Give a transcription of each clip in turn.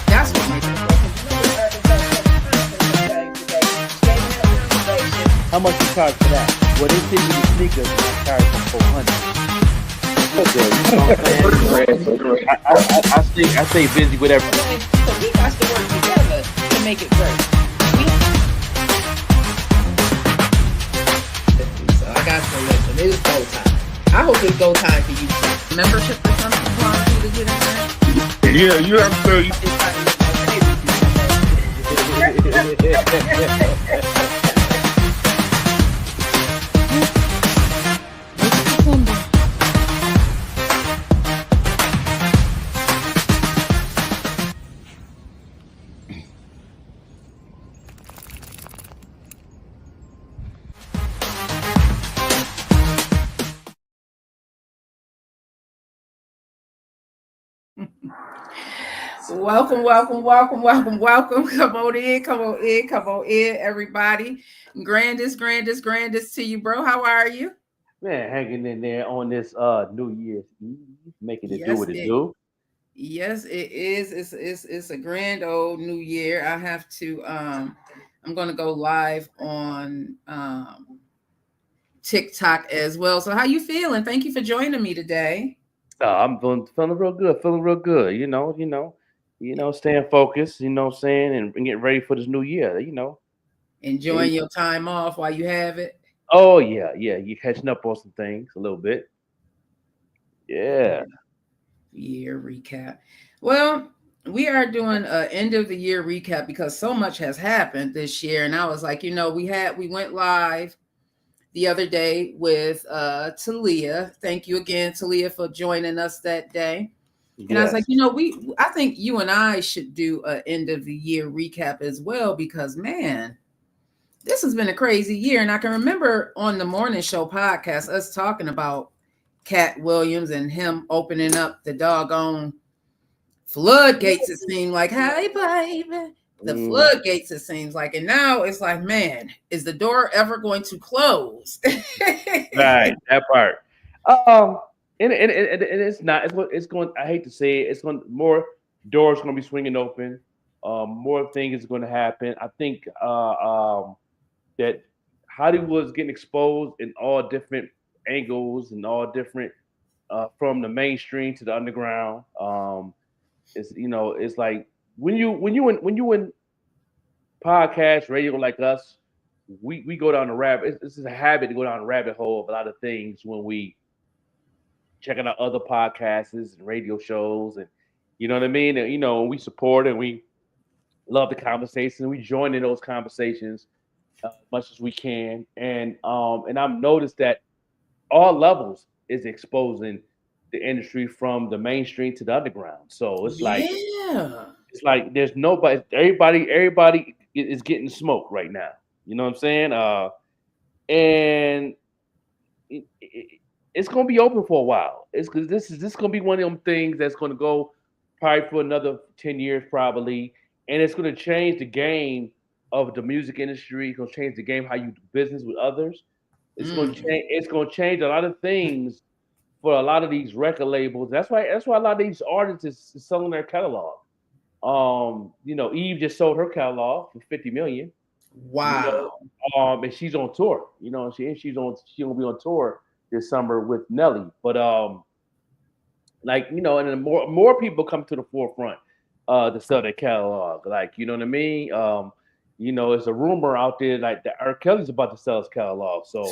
That's what makes it work. How much you charge for that? Well, they send you the sneakers and I charge them 400. I stay busy with everything. So we got to work together to make it work. So I got to listen. It's go time. I hope it's go time for you. Membership or something requires you to get in there. Yeah, you have to. Welcome, welcome, welcome, welcome, welcome. Come on in, come on in, come on in, everybody. Grandest to you, bro. How are you? Man, hanging in there on this New Year's Eve, making it do Yes, what it do. yes, it is. It's a grand old new year. I have to I'm gonna go live on TikTok as well. So how you feeling? Thank you for joining me today. I'm feeling real good. Staying focused. You know what I'm saying, and getting ready for this new year. Enjoying your time off while you have it. Oh yeah. You catching up on some things a little bit. Yeah. Year recap. Well, we are doing a end of the year recap because so much has happened this year. And I was like, we went live the other day with Talia. Thank you again, Talia, for joining us that day. And I was like, I think you and I should do a end of the year recap as well, because man, this has been a crazy year. And I can remember on the morning show podcast, us talking about Cat Williams and him opening up the doggone floodgates. It seemed like, hey, baby, the floodgates, it seems like. And now it's like, man, is the door ever going to close? Right, that part. And it's not. It's going. I hate to say it. It's going more doors going to be swinging open. More things is going to happen. I think that Hollywood's getting exposed in all different angles and all different from the mainstream to the underground. It's like when you in podcast radio like us, we go down the rabbit. This is a habit to go down the rabbit hole of a lot of things when we checking out other podcasts and radio shows, and you know what I mean. And we support and we love the conversation. We join in those conversations as much as we can, and I've noticed that all levels is exposing the industry from the mainstream to the underground. So it's like there's nobody, everybody is getting smoke right now. You know what I'm saying? And it's gonna be open for a while. It's because this is gonna be one of them things that's gonna go probably for another 10 years probably, and it's gonna change the game of the music industry. It's gonna change the game how you do business with others. It's gonna change. It's gonna change a lot of things for a lot of these record labels. That's why a lot of these artists is selling their catalog. Eve just sold her catalog for 50 million. Wow. And she's on tour. She's gonna be on tour this summer with Nelly. But and then more people come to the forefront to sell their catalog. Like, you know what I mean? It's a rumor out there like that R. Kelly's about to sell his catalog. So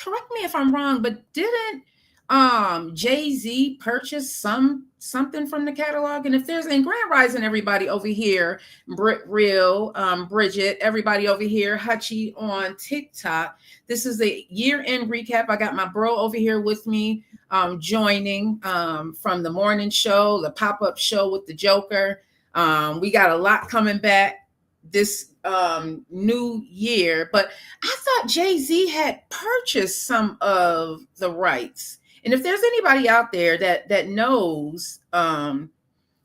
correct me if I'm wrong, but didn't Jay-Z purchase something from the catalog? And if there's in Grand Rising, everybody over here, Bridget, everybody over here, Hutchie on TikTok. This is the year-end recap. I got my bro over here with me, joining from the morning show, the pop-up show with the Joker. We got a lot coming back this new year, but I thought Jay-Z had purchased some of the rights. And if there's anybody out there that knows,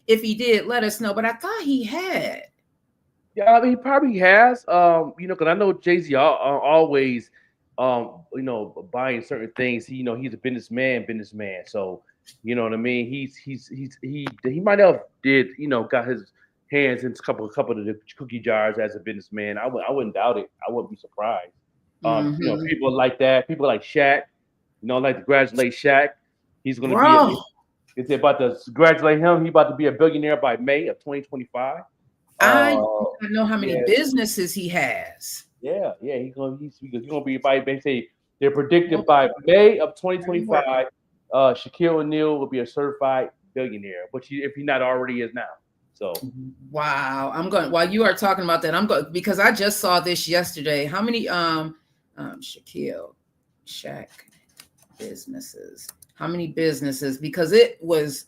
if he did, let us know. But I thought he had. Yeah, I mean, he probably has. Because I know Jay-Z always, buying certain things. He's a businessman. So You know what I mean? He might have did, got his hands in a couple of the cookie jars as a businessman. I wouldn't doubt it. I wouldn't be surprised. Mhm. People like that, people like Shaq, like to congratulate Shaq. He's gonna be Bro, it's about to congratulate him. He's about to be a billionaire by May of 2025. I Uh do not know how many yeah, businesses he has. yeah. He's gonna be by, they say they're predicted by May of 2025. Shaquille O'Neal will be a certified billionaire, if he not already is now. So Wow. I'm going while you are talking about that, I'm going because I just saw this yesterday. How many Shaq businesses? How many businesses? Because it was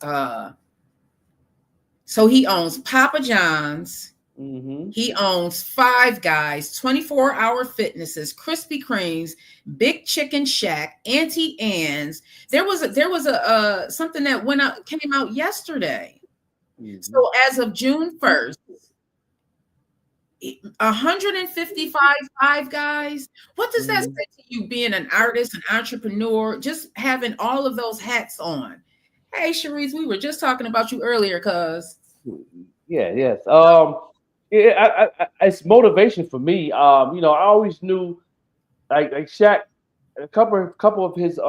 so he owns Papa John's. He owns Five Guys, 24-hour fitnesses, Krispy Kremes, Big Chicken Shack, Auntie Anne's. There was a something that came out yesterday. So as of June 1st, 155 Five Guys. What does that say to you being an artist, an entrepreneur, just having all of those hats on? Hey, Sharice, we were just talking about you earlier, cuz. Yes. It's motivation for me. I always knew like Shaq, a couple of his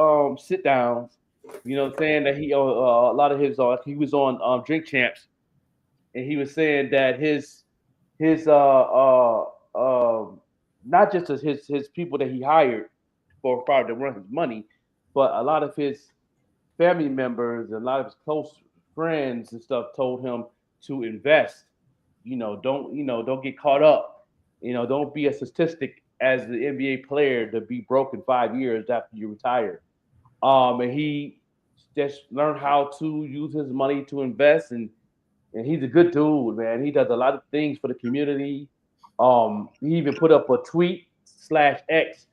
sit downs. Saying that he a lot of his he was on Drink Champs, and he was saying that his not just his people that he hired for probably to run his money, but a lot of his family members and a lot of his close friends and stuff told him to invest. Don't get caught up. Don't be a statistic as the NBA player to be broke in 5 years after you retire. And he just learned how to use his money to invest, and he's a good dude, man. He does a lot of things for the community. He even put up a tweet /X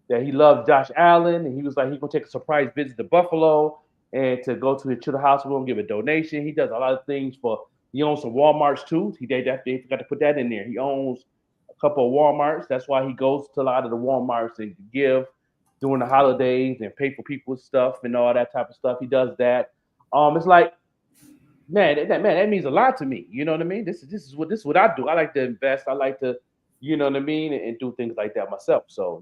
that he loves Josh Allen, and he was like he's gonna take a surprise visit to Buffalo and to go to the hospital and give a donation. He does a lot of things for. He owns some WalMarts too. They forgot to put that in there. He owns a couple of WalMarts. That's why he goes to a lot of the WalMarts and give during the holidays and pay for people's stuff and all that type of stuff. He does that. It's like, man, that means a lot to me. You know what I mean? This is what I do. I like to invest. I like to, you know what I mean, and do things like that myself. So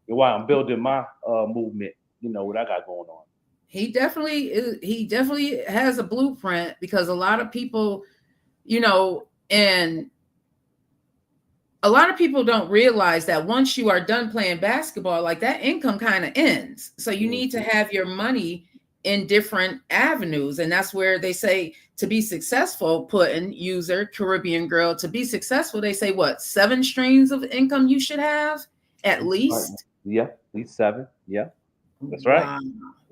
while I'm building my movement, what I got going on. He definitely has a blueprint because a lot of people, and a lot of people don't realize that once you are done playing basketball, like that income kind of ends. So you need to have your money in different avenues. And that's where they say to be successful, putting user Caribbean Girl, to be successful, they say what, 7 streams of income you should have at least? Yeah, at least 7. Yeah, that's right.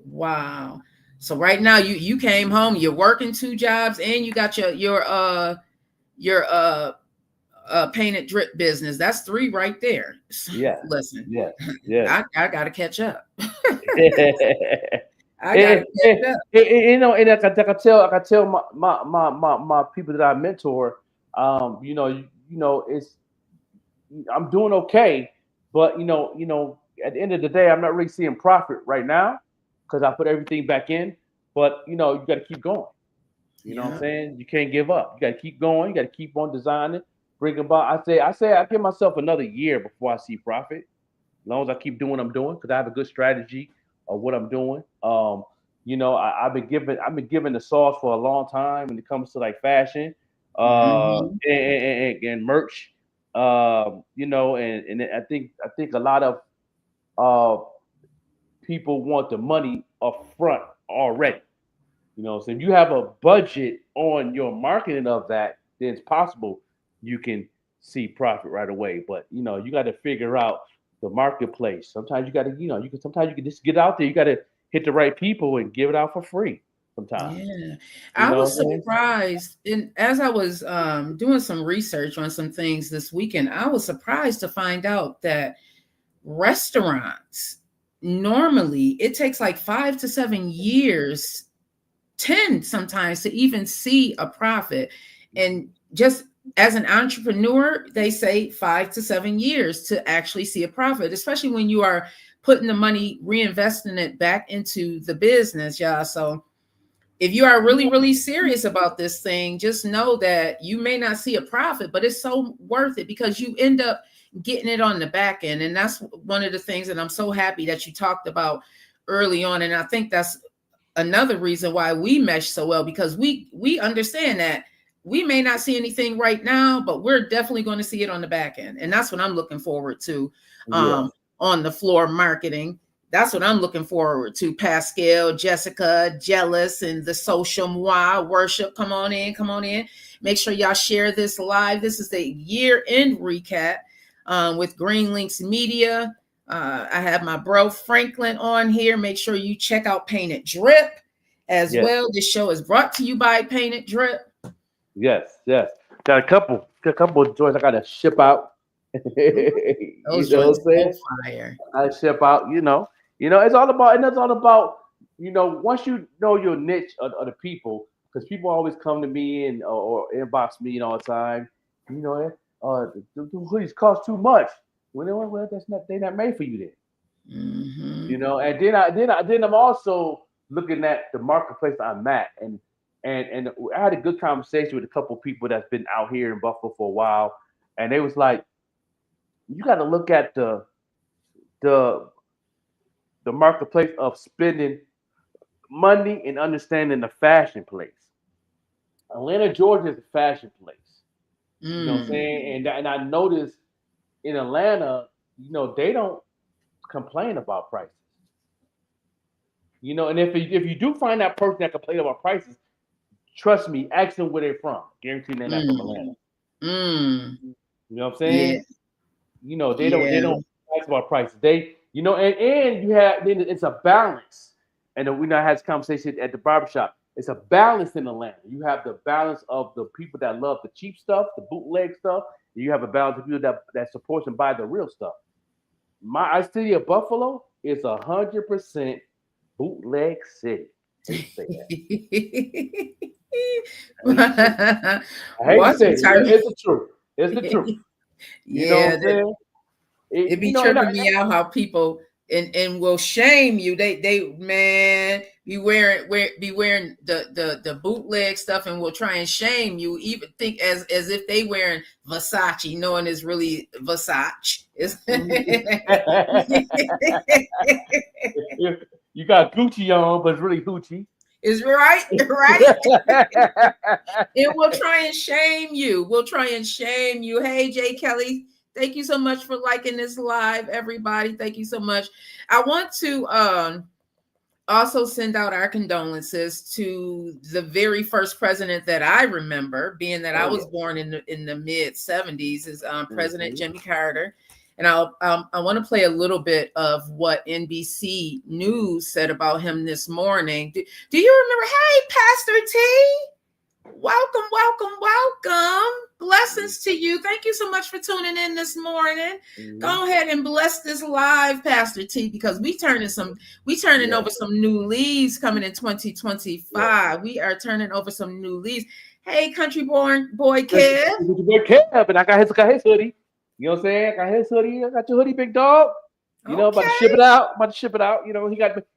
Wow. So right now you came home, you're working 2 jobs and you got your painted drip business. That's 3 right there. Yeah. Listen. Yeah. I gotta catch up. I gotta catch up. And I can tell my people that I mentor, it's I'm doing okay, but at the end of the day, I'm not really seeing profit right now because I put everything back in. But you got to keep going. You know what I'm saying? You can't give up. You got to keep going. You got to keep on designing, bring about. I say I give myself another year before I see profit. As long as I keep doing what I'm doing, because I have a good strategy of what I'm doing. I've been given the sauce for a long time when it comes to like fashion, and merch. And I think a lot of people want the money up front already. So if you have a budget on your marketing of that, then it's possible you can see profit right away. But you got to figure out the marketplace. Sometimes you got to, sometimes you can just get out there. You got to hit the right people and give it out for free. Sometimes. Yeah, I was surprised, and as I was doing some research on some things this weekend, I was surprised to find out that restaurants normally it takes like 5 to 7 years, 10 sometimes, to even see a profit. And just as an entrepreneur, they say 5 to 7 years to actually see a profit, especially when you are putting the money, reinvesting it back into the business, y'all. So if you are really, really serious about this thing, just know that you may not see a profit, but it's so worth it because you end up getting it on the back end. And that's one of the things that I'm so happy that you talked about early on. And I think that's another reason why we mesh so well, because we understand that we may not see anything right now, but we're definitely going to see it on the back end. And that's what I'm looking forward to on the floor marketing. That's what I'm looking forward to. Pascal, Jessica, Jealous, and the social moi worship. Come on in, come on in. Make sure y'all share this live. This is the year-end recap with Green Links Media. I have my bro Franklin on here. Make sure you check out Painted Drip as well. This show is brought to you by Painted Drip. Yes. Got a couple of joints I gotta ship out. Those joints are fire. I ship out, it's all about, once you know your niche of the people, because people always come to me and or inbox me all the time, the hoodies cost too much. Well, they're not made for you then. Mm-hmm. And then I'm also looking at the marketplace I'm at, and I had a good conversation with a couple of people that's been out here in Buffalo for a while, and they was like, you got to look at the marketplace of spending money and understanding the fashion place. Atlanta, Georgia is a fashion place. You know what I'm saying? And I noticed in Atlanta, they don't complain about prices. And if you do find that person that complains about prices, trust me, ask them where they're from. Guarantee they're not from Atlanta. You know what I'm saying? Yeah. They don't ask about prices. They, and you have, then it's a balance. And we now had this conversation at the barbershop. It's a balance in Atlanta. You have the balance of the people that love the cheap stuff, the bootleg stuff. You have a balance of people that supports and buy the real stuff. My city of Buffalo is 100% bootleg city. I hate to say it. It's the truth. It's the truth. It be tripping me out how people and will shame you. They man be wearing the bootleg stuff and will try and shame you. Even think as if they wearing Versace, knowing it's really Versace. You got Gucci on, but it's really Gucci. Is right. It will try and shame you. Hey, Jay Kelly, thank you so much for liking this live, everybody. Thank you so much. I want to also send out our condolences to the very first president that I remember, being that I was born in the mid 70s, is President Jimmy Carter. And I want to play a little bit of what NBC News said about him this morning. Do you remember? Hey, Pastor T, welcome. Blessings to you. Thank you so much for tuning in this morning. Go ahead and bless this live, Pastor T, because we turning over some new leaves coming in 2025. We are turning over some new leaves. Hey, country boy Kev. And I got his hoodie. You know what I'm saying? I got his hoodie. I got your hoodie, big dog. About to ship it out.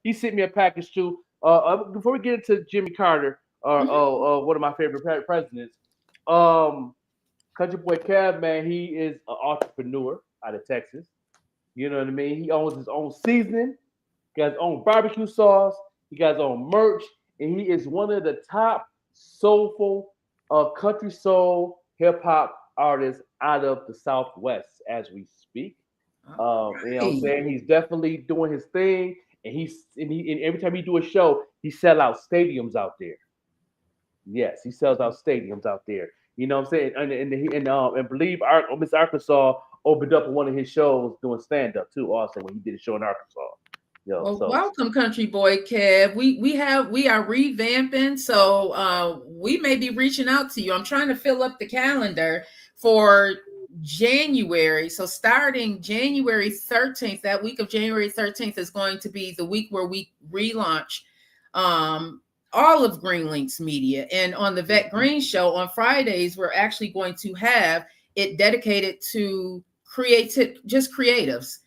He sent me a package too. Before we get into Jimmy Carter, one of my favorite presidents, Country Boy Kev, man, he is an entrepreneur out of Texas. You know what I mean? He owns his own seasoning. He got his own barbecue sauce. He got his own merch, and he is one of the top soulful country soul hip hop artists out of the Southwest as we speak. You know what I'm saying? He's definitely doing his thing, and every time he do a show, he sell out stadiums out there. Yes, he sells out stadiums out there. You know what I'm saying? And believe Miss Arkansas opened up one of his shows doing stand up too. Also, when he did a show in Arkansas. Welcome, country boy Kev. We are revamping, so we may be reaching out to you. I'm trying to fill up the calendar for January. So starting January 13th, that week of January 13th is going to be the week where we relaunch all of Green Links Media. And on the Vet Green Show on Fridays, we're actually going to have it dedicated to creatives.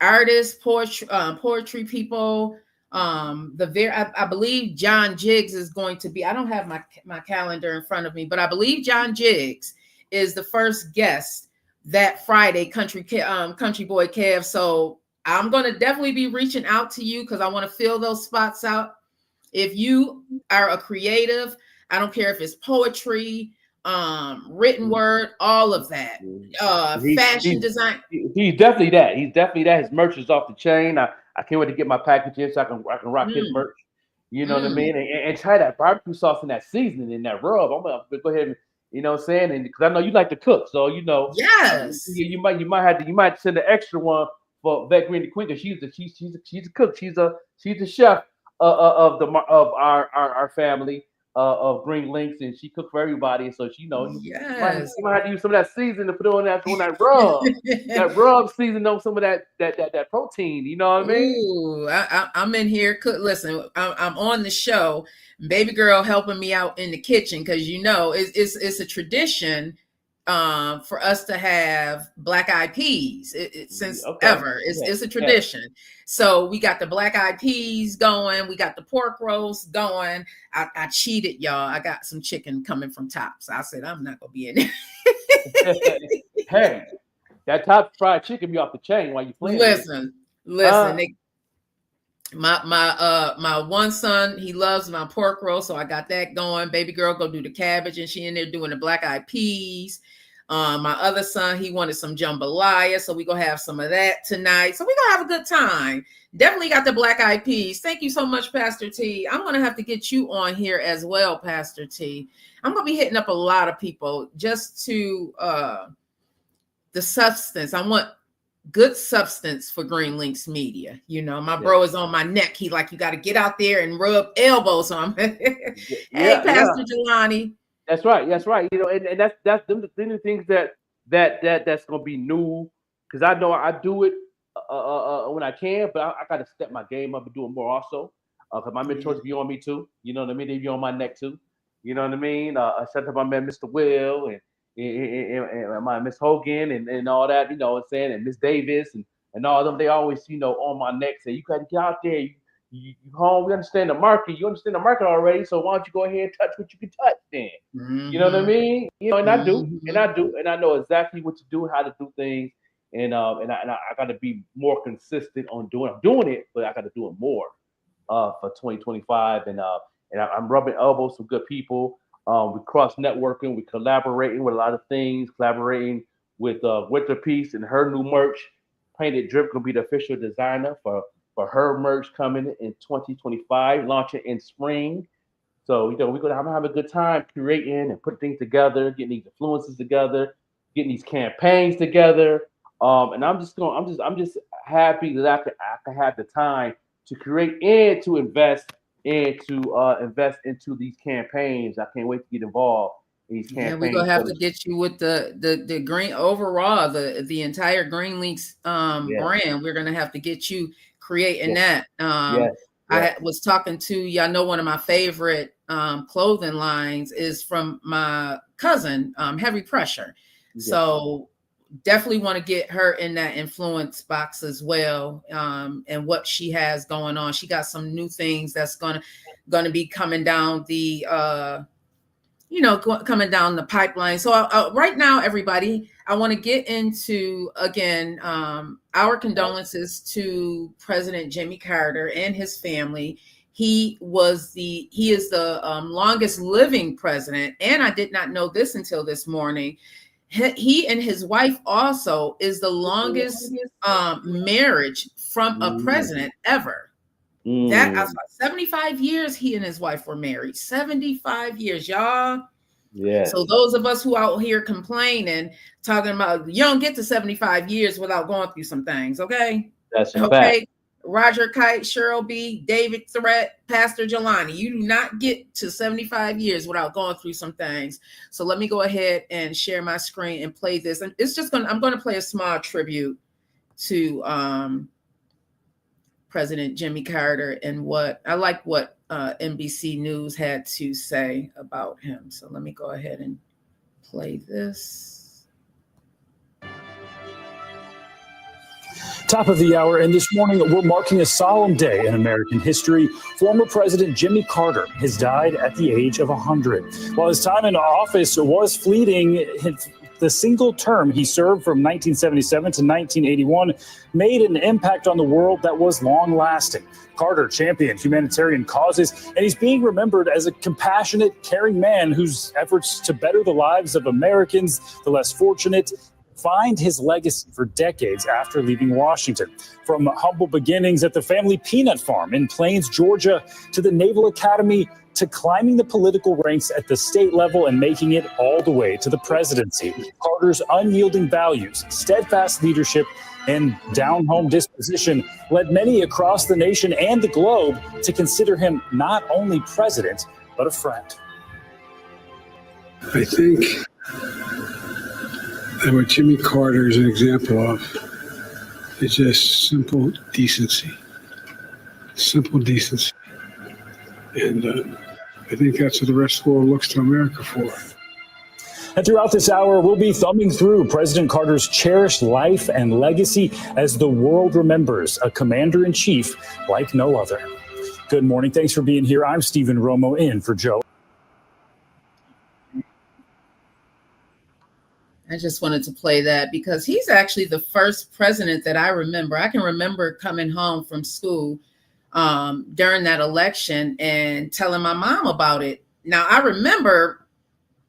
artists, poetry people. I believe John Jiggs is going to be. I don't have my calendar in front of me, but I believe John Jiggs is the first guest that Friday. Country Boy Kev. So I'm going to definitely be reaching out to you because I want to fill those spots out. If you are a creative, I don't care if it's poetry, written word, all of that. Fashion design. He's definitely that. He's definitely that. His merch is off the chain. I can't wait to get my package in so I can rock his merch. You know what I mean? And try that barbecue sauce and that seasoning and that rub. I'm gonna go ahead and, you know what I'm saying? And because I know you like to cook, so you know, yes, you might send an extra one for Vet Green the Queen because she's a cook. She's a chef of our family of Green Links, and she cooked for everybody. So she knows you might have to use some of that season to put on that rub, that rub season on some of that protein. You know what I mean? Ooh, I'm in here. Listen, I'm on the show. Baby girl helping me out in the kitchen because you know it's a tradition for us to have black eyed peas since ever. It's a tradition. Yeah. So we got the black eyed peas going. We got the pork roast going. I cheated, y'all. I got some chicken coming from Tops. I said I'm not gonna be in there. Hey, that Tops fried chicken be off the chain while you playing. Listen. My one son, he loves my pork roast, so I got that going. Baby girl go do the cabbage, and she in there doing the black eyed peas. My other son, he wanted some jambalaya, so we gonna have some of that tonight. So we gonna have a good time. Definitely got the black eyed peas. Thank you so much, Pastor T. I'm gonna have to get you on here as well, Pastor T. I'm gonna be hitting up a lot of people just to the substance. I want good substance for Green Links Media. You know, my bro is on my neck. He like, you got to get out there and rub elbows on him. Hey, Pastor Jelani. That's right. You know, and that's the things that's gonna be new because I know I do it when I can, but I got to step my game up and do it more also. Because my mentors be on me too. You know what I mean? They be on my neck too. You know what I mean? Shout out my man, Mr. Will, and my Miss Hogan and all that. You know what I'm saying? And Miss Davis and all of them. They always, you know, on my neck say, you got to get out there. You home. We understand the market. You understand the market already. So why don't you go ahead and touch what you can touch then? Mm-hmm. You know what I mean? You know, and I do, and I know exactly what to do, how to do things, and I got to be more consistent on doing. I'm doing it, but I got to do it more for 2025. And I'm rubbing elbows with good people. We cross networking. We collaborating with a lot of things. Collaborating with Winter Peace and her new merch. Painted Drip gonna be the official designer for her merch coming in 2025, launching in spring. So, you know, I'm gonna have a good time creating and putting things together, getting these influences together, getting these campaigns together. And I'm just happy that I can have the time to create and to invest and to invest into these campaigns. I can't wait to get involved in these campaigns. Yeah, we're gonna have to get you with the green overall, the entire Green Links brand. We're gonna have to get you creating that. I was talking to y'all know one of my favorite clothing lines is from my cousin, Heavy Pressure. So definitely want to get her in that influence box as well, and what she has going on. She got some new things that's gonna be coming down the coming down the pipeline. So right now, everybody, I want to get into again our condolences to President Jimmy Carter and his family. He is the longest living president, and I did not know this until this morning. He and his wife also is the longest marriage from a president ever. That I saw 75 years he and his wife were married. 75 years, y'all. Yeah. So those of us who out here complaining, talking about you don't get to 75 years without going through some things, okay? That's a fact. Roger Kite, Cheryl B, David Threat, Pastor Jelani. You do not get to 75 years without going through some things. So let me go ahead and share my screen and play this. And I'm going to play a small tribute to President Jimmy Carter and what NBC News had to say about him. So let me go ahead and play this. Top of the hour, and this morning we're marking a solemn day in American history. Former President Jimmy Carter has died at the age of 100. While his time in office was fleeting, the single term he served from 1977 to 1981 made an impact on the world that was long-lasting. Carter championed humanitarian causes, and he's being remembered as a compassionate, caring man whose efforts to better the lives of Americans, the less fortunate, find his legacy for decades after leaving Washington. From humble beginnings at the family peanut farm in Plains, Georgia, to the Naval Academy, to climbing the political ranks at the state level and making it all the way to the presidency. Carter's unyielding values, steadfast leadership, and down-home disposition led many across the nation and the globe to consider him not only president, but a friend. I think that what Jimmy Carter is an example of is just simple decency. Simple decency. And I think that's what the rest of the world looks to America for. And throughout this hour, we'll be thumbing through President Carter's cherished life and legacy as the world remembers a commander-in-chief like no other. Good morning. Thanks for being here. I'm Stephen Romo in for Joe. I just wanted to play that because he's actually the first president that I remember. I can remember coming home from school during that election and telling my mom about it. Now, I remember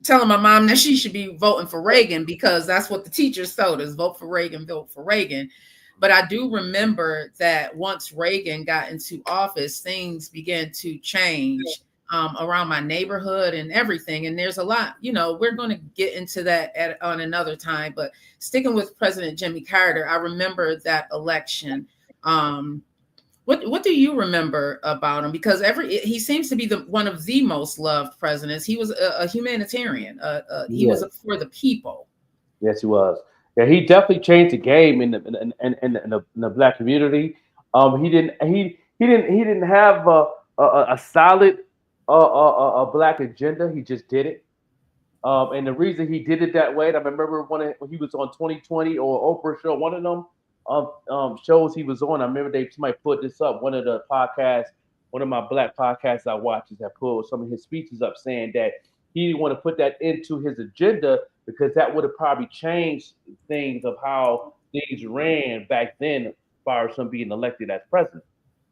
telling my mom that she should be voting for Reagan because that's what the teachers told us, vote for Reagan, vote for Reagan. But I do remember that once Reagan got into office, things began to change around my neighborhood and everything. And there's a lot, we're going to get into that on another time. But sticking with President Jimmy Carter, I remember that election. What do you remember about him? Because he seems to be one of the most loved presidents. He was a humanitarian. He was for the people. Yes, he was. Yeah, he definitely changed the game in the Black community. He didn't have a solid Black agenda. He just did it. And the reason he did it that way, I remember when he was on 2020 or Oprah show, one of them shows he was on. I remember somebody put this up. One of the podcasts, one of my Black podcasts I watch, that pulled some of his speeches up saying that he didn't want to put that into his agenda because that would have probably changed things of how things ran back then as far as him being elected as president.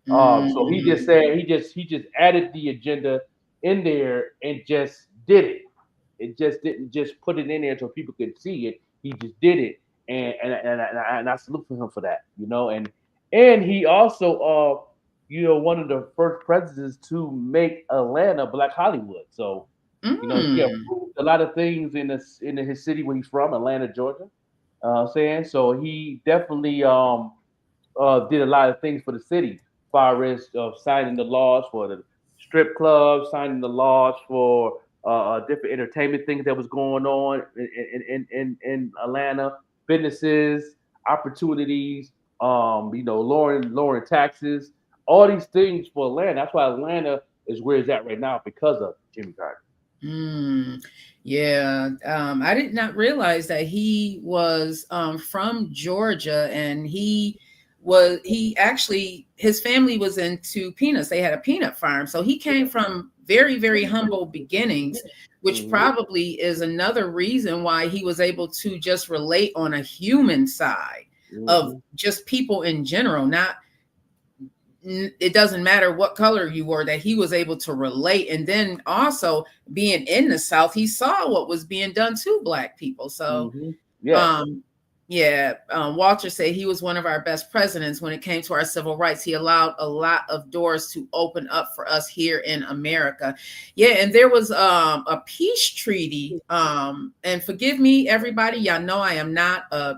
So he just said he just added the agenda in there and just did it. It just didn't just put it in there so people could see it. He just did it. And I salute for him for that, and he also, one of the first presidents to make Atlanta Black Hollywood. So, he approved a lot of things in his city where he's from, Atlanta, Georgia. So he definitely did a lot of things for the city, as far as signing the laws for the strip clubs, signing the laws for different entertainment things that was going on in Atlanta. Businesses, opportunities, lowering taxes, all these things for Atlanta. That's why Atlanta is where it's at right now because of Jimmy Carter. Yeah. I did not realize that he was from Georgia, and his family was into peanuts. They had a peanut farm. So he came from very, very humble beginnings, which probably is another reason why he was able to just relate on a human side of just people in general. It doesn't matter what color you were, that he was able to relate. And then also being in the South, he saw what was being done to Black people. So, Walter said he was one of our best presidents when it came to our civil rights. He allowed a lot of doors to open up for us here in America. Yeah, and there was a peace treaty. And forgive me, everybody. Y'all know I am not a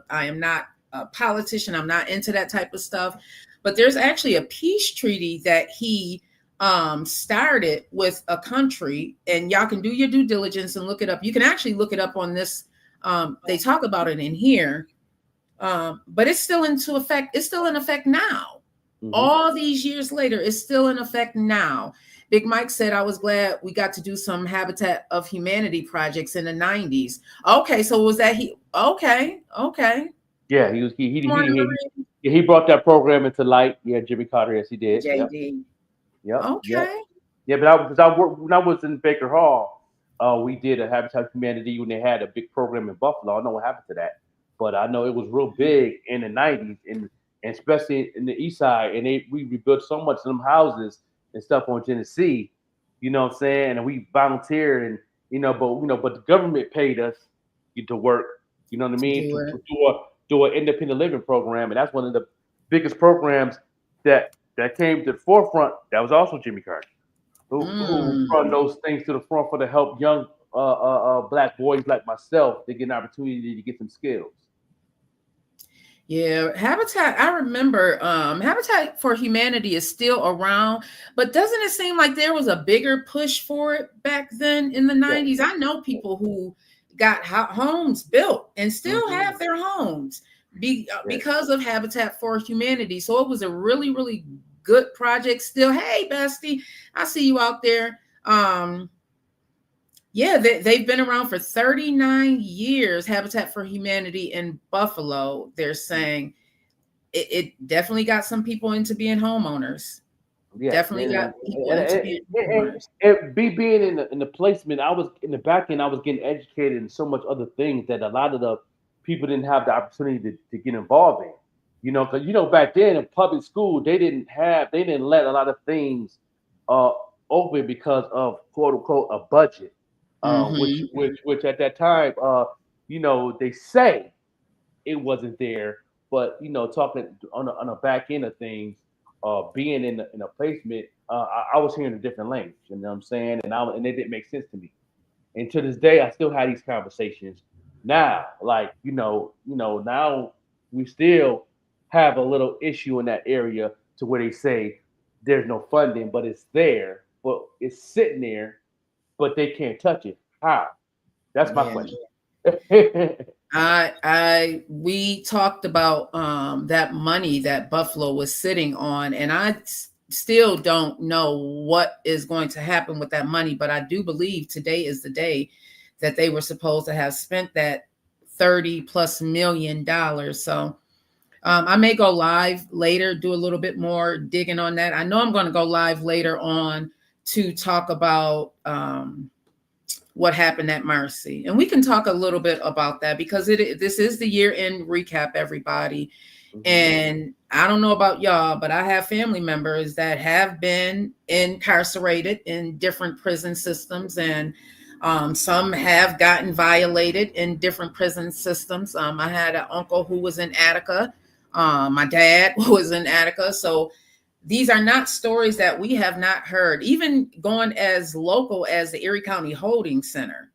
politician. I'm not into that type of stuff. But there's actually a peace treaty that he started with a country, and y'all can do your due diligence and look it up. You can actually look it up on this. They talk about it in here. But it's still into effect. It's still in effect now. All these years later, it's still in effect now. Big Mike said, I was glad we got to do some Habitat of Humanity projects in the 90s. Okay, so was that he? Okay. Yeah, he Yeah, he brought that program into light. Yeah, Jimmy Carter, yes, he did. Yep, JD. yep, yep. Okay. Yeah, but I worked when I was in Baker Hall. We did a Habitat for Humanity when they had a big program in Buffalo. I don't know what happened to that, but I know it was real big in the '90s, and especially in the East Side. And we rebuilt so much of them houses and stuff on Tennessee. You know what I'm saying? And we volunteered, and but the government paid us to work. You know what I To mean? do To it. do an independent living program, and that's one of the biggest programs that came to the forefront. That was also Jimmy Carter who Mm. brought those things to the front for to help young black boys like myself to get an opportunity to get some skills. Yeah, Habitat, I remember Habitat for Humanity is still around, but doesn't it seem like there was a bigger push for it back then in the 90s? I know people who got homes built and still have their homes because of Habitat for Humanity. So it was a really, really good project still. Hey, Bestie, I see you out there. Yeah, they've been around for 39 years. Habitat for Humanity in Buffalo. They're saying it definitely got some people into being homeowners. Yeah, Definitely got people into being homeowners. being in the placement, I was in the back end. I was getting educated in so much other things that a lot of the people didn't have the opportunity to get involved in. Because back then in public school they didn't let a lot of things uh, open because of quote unquote a budget, Mhm. which at that time they say it wasn't there, but talking on a back end of things, being in a placement, I was hearing a different language. You know what I'm saying? And it didn't make sense to me. And to this day, I still have these conversations. Now, like now we still have a little issue in that area to where they say there's no funding, but it's there, but it's sitting there, but they can't touch it. How? That's my Yeah. question. We talked about that money that Buffalo was sitting on, and I still don't know what is going to happen with that money, but I do believe today is the day that they were supposed to have spent that $30+ million. So I may go live later, do a little bit more digging on that. I know I'm going to go live later on to talk about what happened at Mercy. And we can talk a little bit about that because this is the year-end recap, everybody. And I don't know about y'all, but I have family members that have been incarcerated in different prison systems, and some have gotten violated in different prison systems. I had an uncle who was in Attica. My dad was in Attica. So these are not stories that we have not heard, even going as local as the Erie County Holding Center.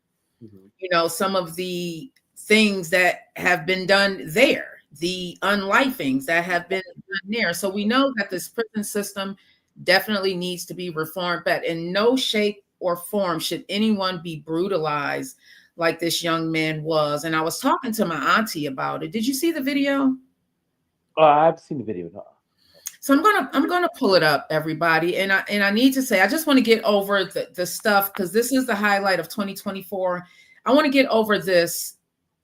Some of the things that have been done there, the unlifings that have been done there. So we know that this prison system definitely needs to be reformed, but in no shape or form should anyone be brutalized like this young man was. And I was talking to my auntie about it. Did you see the video? I've seen the video. So I'm gonna pull it up, everybody, and I need to say I just want to get over the stuff because this is the highlight of 2024. I want to get over this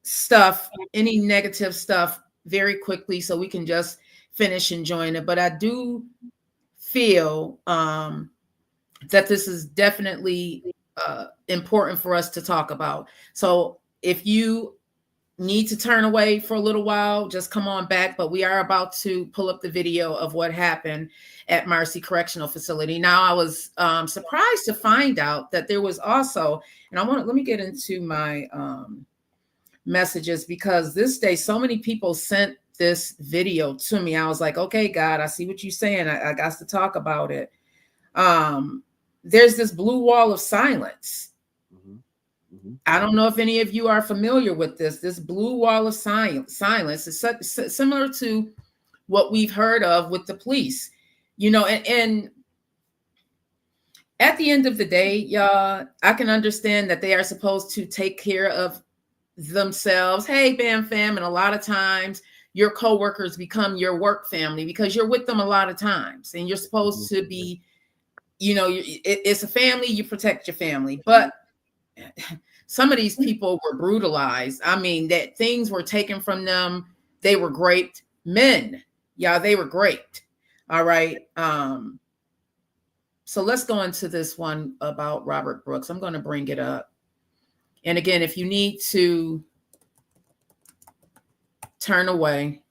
stuff, any negative stuff, very quickly so we can just finish enjoying it. But I do feel that this is definitely important for us to talk about. So if you need to turn away for a little while, just come on back. But we are about to pull up the video of what happened at Mercy Correctional Facility. Now, I was surprised to find out that there was also, and let me get into my messages, because this day so many people sent this video to me. I was like, okay, God, I see what you're saying. I got to talk about it. There's this blue wall of silence. I don't know if any of you are familiar with this blue wall of silence is similar to what we've heard of with the police, and at the end of the day, y'all, I can understand that they are supposed to take care of themselves. Hey, Bam Fam. And a lot of times your coworkers become your work family because you're with them a lot of times, and you're supposed to be, it's a family, you protect your family. But some of these people were brutalized. I mean, that things were taken from them. They were raped. Men, Yeah, they were great. All right. So let's go into this one about Robert Brooks. I'm going to bring it up. And again, if you need to turn away,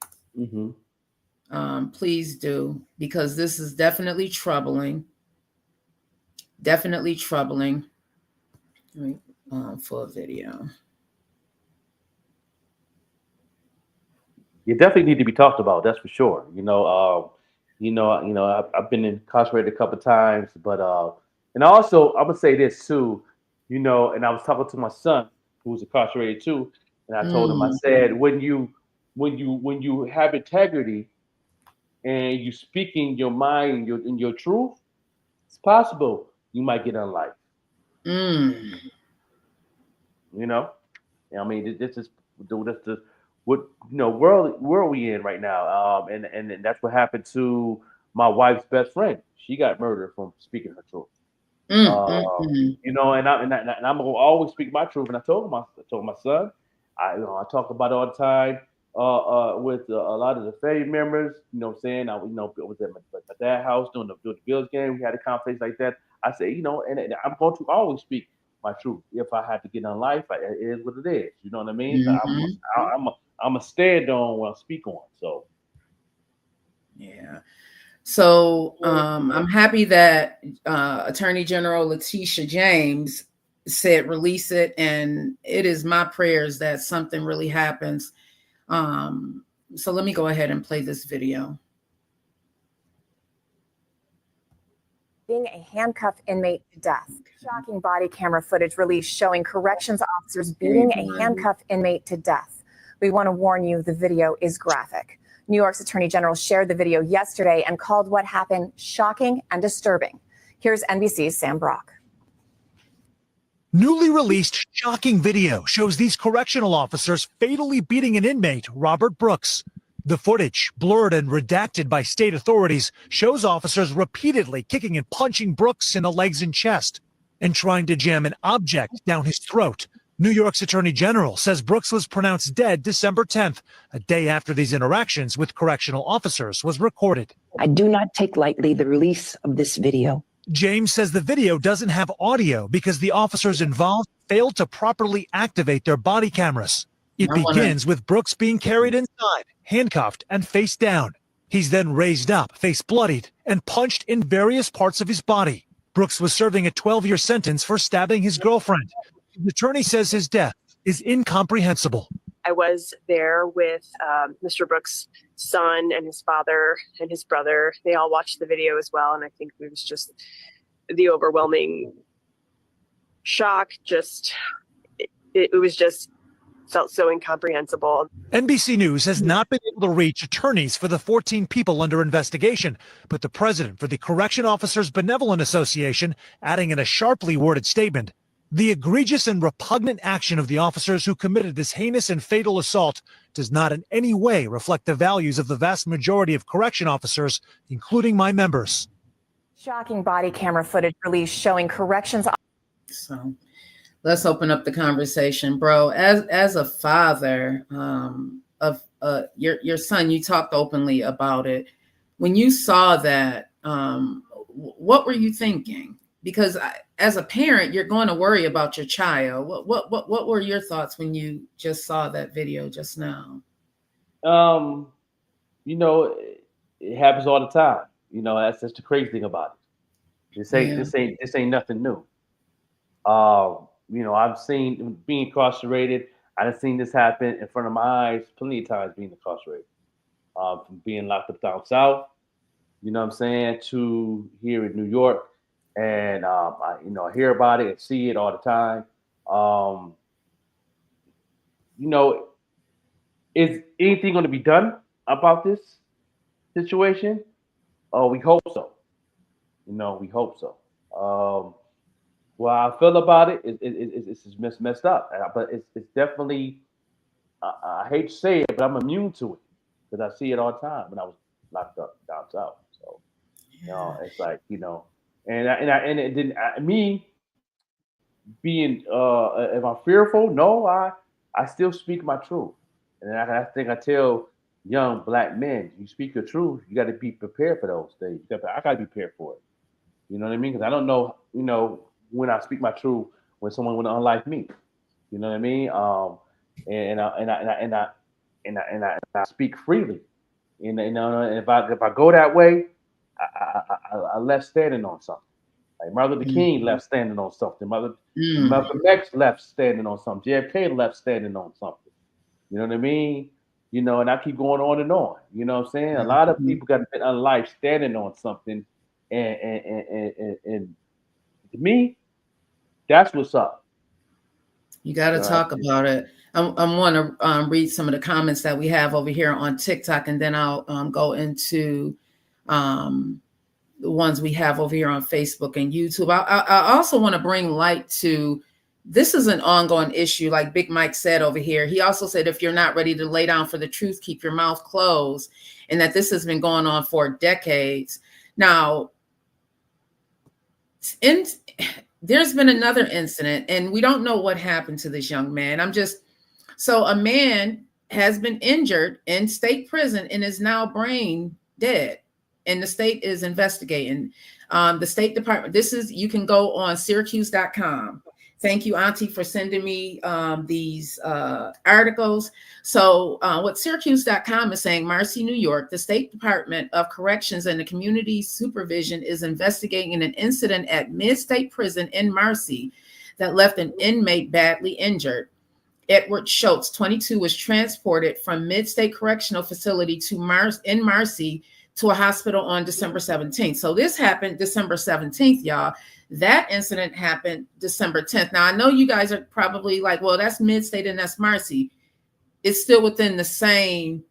please do, because this is definitely troubling. Definitely troubling. For a video. You definitely need to be talked about. That's for sure. I've been incarcerated a couple of times, but and also I'm gonna say this too, and I was talking to my son who was incarcerated too, and I told him, I said, when you have integrity and you speak in your mind and your truth, it's possible you might get on life. I mean, this is what world we in right now. And that's what happened to my wife's best friend. She got murdered from speaking her truth. And I'm gonna always speak my truth. And I told my son, I talk about it all the time with a lot of the family members. You know what I'm saying? I was at my dad's house doing the Bills game. We had a conversation like that. I say, and I'm going to always speak my truth. If I have to get on life, it is what it is. You know what I mean? So I'm a stand on what I speak on. So yeah. So I'm happy that Attorney General Letitia James said release it, and it is my prayers that something really happens. So let me go ahead and play this video. Being a handcuffed inmate to death. Shocking body camera footage released showing corrections officers beating a handcuffed inmate to death. We want to warn you, the video is graphic. New York's Attorney General shared the video yesterday and called what happened shocking and disturbing. Here's NBC's Sam Brock. Newly released shocking video shows these correctional officers fatally beating an inmate, Robert Brooks. The footage, blurred and redacted by state authorities, shows officers repeatedly kicking and punching Brooks in the legs and chest and trying to jam an object down his throat. New York's Attorney General says Brooks was pronounced dead December 10th, a day after these interactions with correctional officers was recorded. I do not take lightly the release of this video. James says the video doesn't have audio because the officers involved failed to properly activate their body cameras. It begins with Brooks being carried inside, handcuffed, and face down. He's then raised up, face bloodied, and punched in various parts of his body. Brooks was serving a 12-year sentence for stabbing his girlfriend. The attorney says his death is incomprehensible. I was there with Mr. Brooks' son and his father and his brother. They all watched the video as well, and I think it was just the overwhelming shock. It was just felt so incomprehensible. NBC News has not been able to reach attorneys for the 14 people under investigation, but the president for the Correction Officers Benevolent Association adding in a sharply worded statement, the egregious and repugnant action of the officers who committed this heinous and fatal assault does not in any way reflect the values of the vast majority of correction officers, including my members. Shocking body camera footage released showing corrections. So let's open up the conversation, bro. As a father of your son, you talked openly about it. When you saw that, what were you thinking? Because as a parent, you're going to worry about your child. What were your thoughts when you just saw that video just now? It happens all the time. That's just the crazy thing about it. This ain't nothing new. I've seen being incarcerated. I've seen this happen in front of my eyes plenty of times being incarcerated. From being locked up down south, to here in New York. And I hear about it and see it all the time. Is anything going to be done about this situation? We hope so. We hope so. What I feel about it is it's messed up, but it's definitely. I hate to say it, but I'm immune to it because I see it all the time when I was locked up down south. So, it's like and it didn't me being am I fearful? No, I still speak my truth, and I think I tell young black men. You speak your truth, you got to be prepared for those things. I got to be prepared for it. You know what I mean? Because I don't know, when I speak my truth, when someone would unlike me. You know what I mean? And I speak freely. And if I go that way, I left standing on something. Like Martin Luther King left standing on something. Malcolm X left standing on something. JFK left standing on something. You know what I mean? And I keep going on and on. You know what I'm saying? A lot of people got a life standing on something, and to me, that's what's up. You got to talk about it. I want to read some of the comments that we have over here on TikTok, and then I'll go into the ones we have over here on Facebook and YouTube. I also want to bring light to, this is an ongoing issue, like Big Mike said over here. He also said, if you're not ready to lay down for the truth, keep your mouth closed, and that this has been going on for decades. Now, there's been another incident, and we don't know what happened to this young man. So a man has been injured in state prison and is now brain dead, and the state is investigating. The State Department, you can go on Syracuse.com. Thank you, Auntie, for sending me these articles. So what Syracuse.com is saying, Marcy, New York, the State Department of Corrections and the Community Supervision is investigating an incident at Mid-State Prison in Marcy that left an inmate badly injured. Edward Schultz, 22, was transported from Mid-State Correctional Facility in Marcy to a hospital on December 17th. So this happened December 17th, y'all. That incident happened December 10th. Now, I know you guys are probably like, well, that's Mid-State and that's Marcy. It's still within the same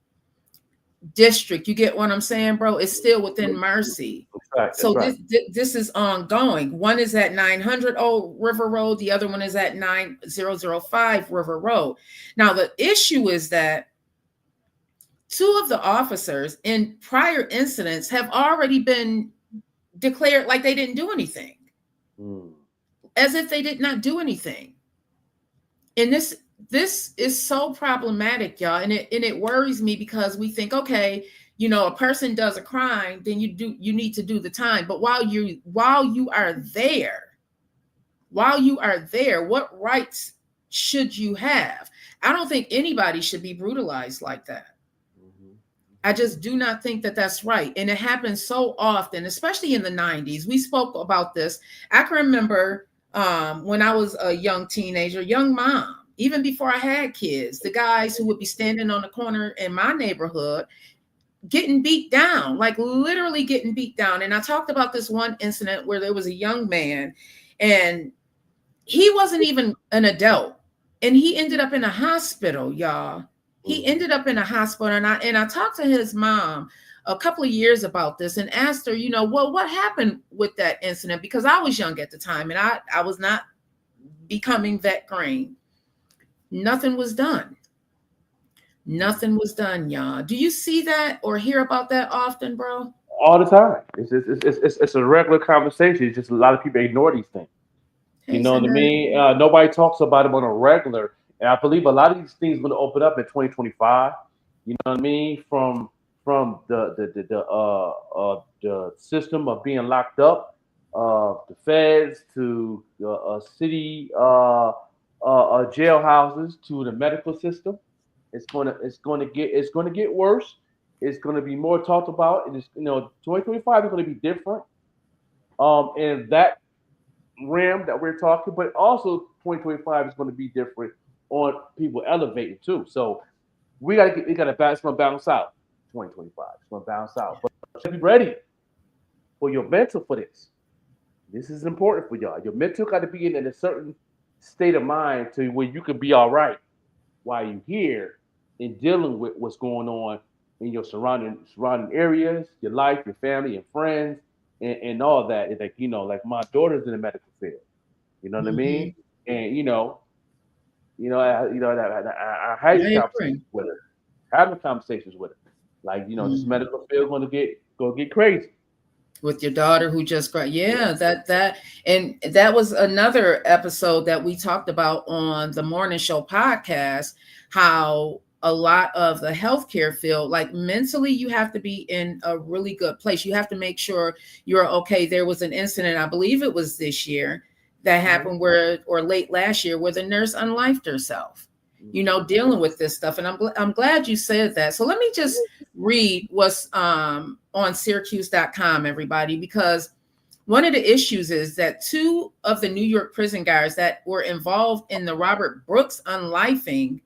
district. You get what I'm saying, bro? It's still within Marcy. So this is ongoing. One is at 900 Old River Road. The other one is at 9005 River Road. Now, the issue is that two of the officers in prior incidents have already been declared like they didn't do anything. As if they did not do anything. And this is so problematic, y'all. And it worries me, because we think, okay, a person does a crime, then you need to do the time. But while you are there, what rights should you have? I don't think anybody should be brutalized like that. I just do not think that that's right. And it happens so often, especially in the 90s. We spoke about this. I can remember when I was a young teenager, young mom, even before I had kids, the guys who would be standing on the corner in my neighborhood getting beat down, like literally getting beat down. And I talked about this one incident where there was a young man, and he wasn't even an adult, and he ended up in a hospital, y'all. He ended up in a hospital, and I talked to his mom a couple of years about this and asked her, well, what happened with that incident? Because I was young at the time, and I was not becoming vet green. Nothing was done. Nothing was done, y'all. Do you see that or hear about that often, bro? All the time. It's a regular conversation. It's just a lot of people ignore these things. You know what I mean? Nobody talks about them on a regular. And I believe a lot of these things are going to open up in 2025. You know what I mean? From the system of being locked up, the feds to city jailhouses to the medical system. It's going to get worse. It's going to be more talked about. And 2025 is going to be different. In that realm that we're talking, but also 2025 is going to be different on people elevating too. So it's going to bounce out. 2025, it's going to bounce out. But you should be ready for your mental for this. This is important for y'all. Your mental got to be in a certain state of mind to where you can be all right while you're here and dealing with what's going on in your surrounding areas, your life, your family, and friends, and all that. It's like my daughter's in the medical field. You know what I mean? And I had conversations with her, having conversations with her. Like, this medical field going to get crazy. With your daughter who just that was another episode that we talked about on the Morning Show podcast, how a lot of the healthcare field, like mentally, you have to be in a really good place. You have to make sure you're okay. There was an incident, I believe it was this year, that happened or late last year, where the nurse unlifed herself, dealing with this stuff. And I'm glad you said that. So let me just read what's on Syracuse.com, everybody, because one of the issues is that 2 of the New York prison guards that were involved in the Robert Brooks unlifing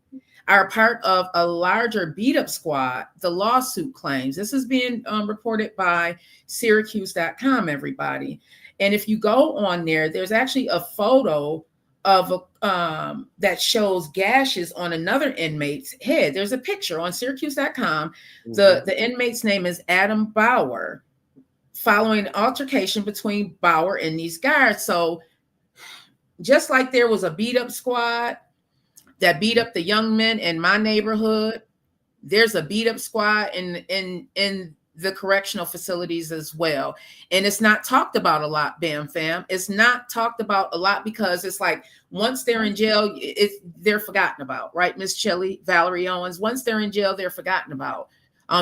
are part of a larger beat up squad, the lawsuit claims. This is being reported by Syracuse.com, everybody. And if you go on there, there's actually a photo of that shows gashes on another inmate's head. There's a picture on Syracuse.com. The inmate's name is Adam Bauer, following an altercation between Bauer and these guards. So just like there was a beat up squad that beat up the young men in my neighborhood, there's a beat up squad in the correctional facilities as well. And it's not talked about a lot, Bam Fam. It's not talked about a lot because it's like once they're in jail, they're forgotten about, right, Miss Chili, Valerie Owens? Once they're in jail, they're forgotten about.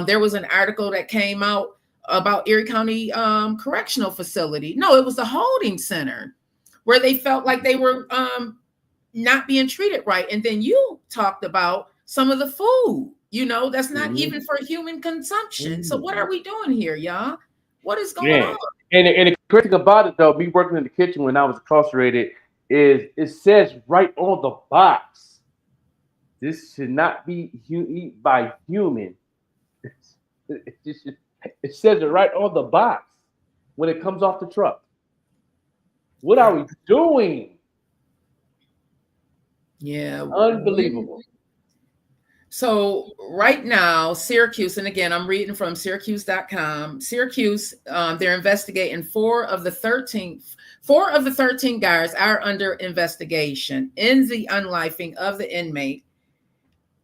There was an article that came out about Erie County Correctional Facility. No, it was the holding center where they felt like they were not being treated right. And then you talked about some of the food, that's not even for human consumption. So what are we doing here, y'all? What is going on? And the crazy thing about it, though, me working in the kitchen when I was incarcerated, is it says right on the box, this should not be eaten by human. It says it right on the box when it comes off the truck. What are we doing? Yeah. Unbelievable. So right now, Syracuse, and again, I'm reading from Syracuse.com. Syracuse, they're investigating 4 of the 13 guards are under investigation in the unlifing of the inmate.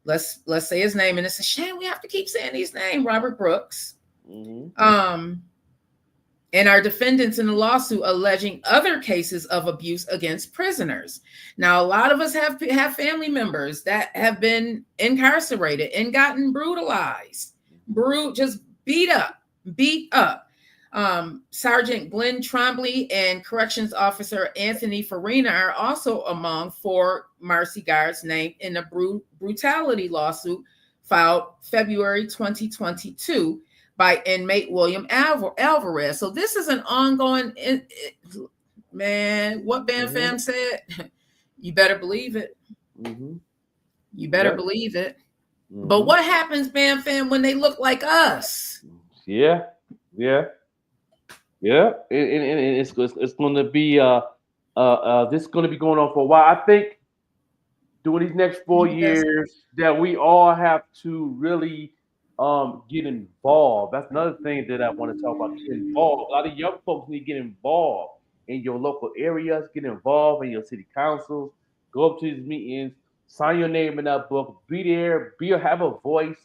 Let's say his name, and it's a shame we have to keep saying his name, Robert Brooks. And our defendants in the lawsuit alleging other cases of abuse against prisoners. Now, a lot of us have family members that have been incarcerated and gotten brutalized, just beat up. Sergeant Glenn Trombley and Corrections Officer Anthony Farina are also among 4 Marcy guards named in the brutality lawsuit filed February 2022 by inmate William Alvarez. So this is an ongoing, man, what Bam Fam said, you better believe it. You better believe it. But what happens, Bam Fam, when they look like us? Yeah. And it's going to be this is going to be going on for a while. I think during these next 4 years that we all have to really get involved. That's another thing that I want to talk about. Get involved. A lot of young folks need to get involved in your local areas. Get involved in your city councils. Go up to these meetings. Sign your name in that book. Be there. Have a voice.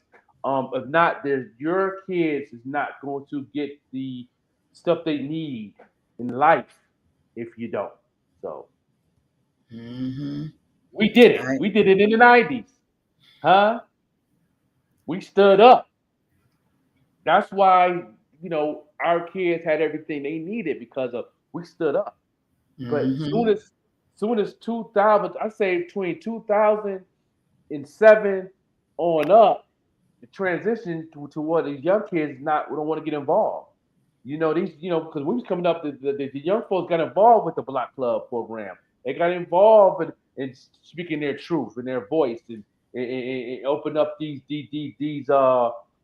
If not, your kids is not going to get the stuff they need in life if you don't. So we did it. We did it in the 90s, huh? We stood up. That's why, our kids had everything they needed because of we stood up. But soon as 2000, I say between 2007 on up, the transition to what these young kids don't want to get involved. Because when we was coming up, the young folks got involved with the Block Club program. They got involved in speaking their truth and their voice and open up these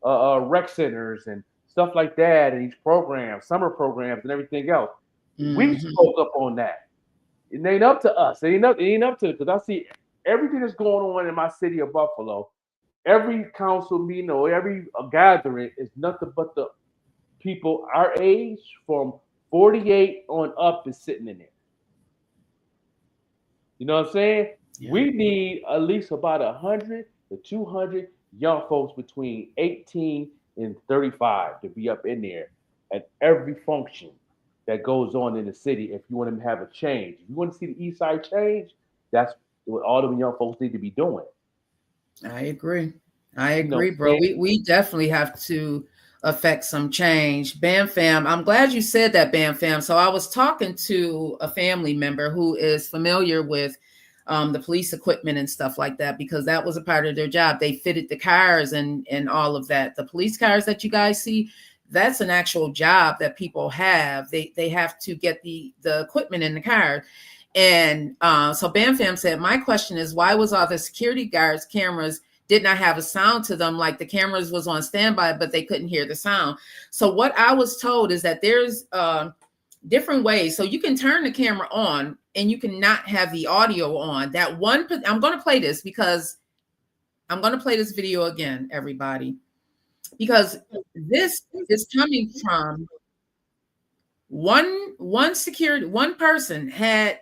rec centers and stuff like that, and these programs, summer programs, and everything else. We spoke up on that. It ain't up to us. It ain't up to it, because I see everything that's going on in my city of Buffalo. Every council meeting or every gathering is nothing but the people our age from 48 on up is sitting in there. You know what I'm saying? Yeah. We need at least about 100 to 200 young folks between 18 and 35 to be up in there at every function that goes on in the city if you want them to have a change. If you want to see the East Side change, that's what all the young folks need to be doing. I agree. I You know, agree, bro. We definitely have to affect some change. Bam Fam, I'm glad you said that, Bam Fam. So I was talking to a family member who is familiar with the police equipment and stuff like that, because that was a part of their job. They fitted the cars and all of that. The police cars that you guys see, that's an actual job that people have. They have to get the equipment in the car. And so Bam Fam said, my question is, why was all the security guards' cameras did not have a sound to them? Like the cameras was on standby, but they couldn't hear the sound. So what I was told is that there's different ways. So you can turn the camera on and you can not have the audio on. That one, I'm going to play this because I'm going to play this video again, everybody, because this is coming from one person had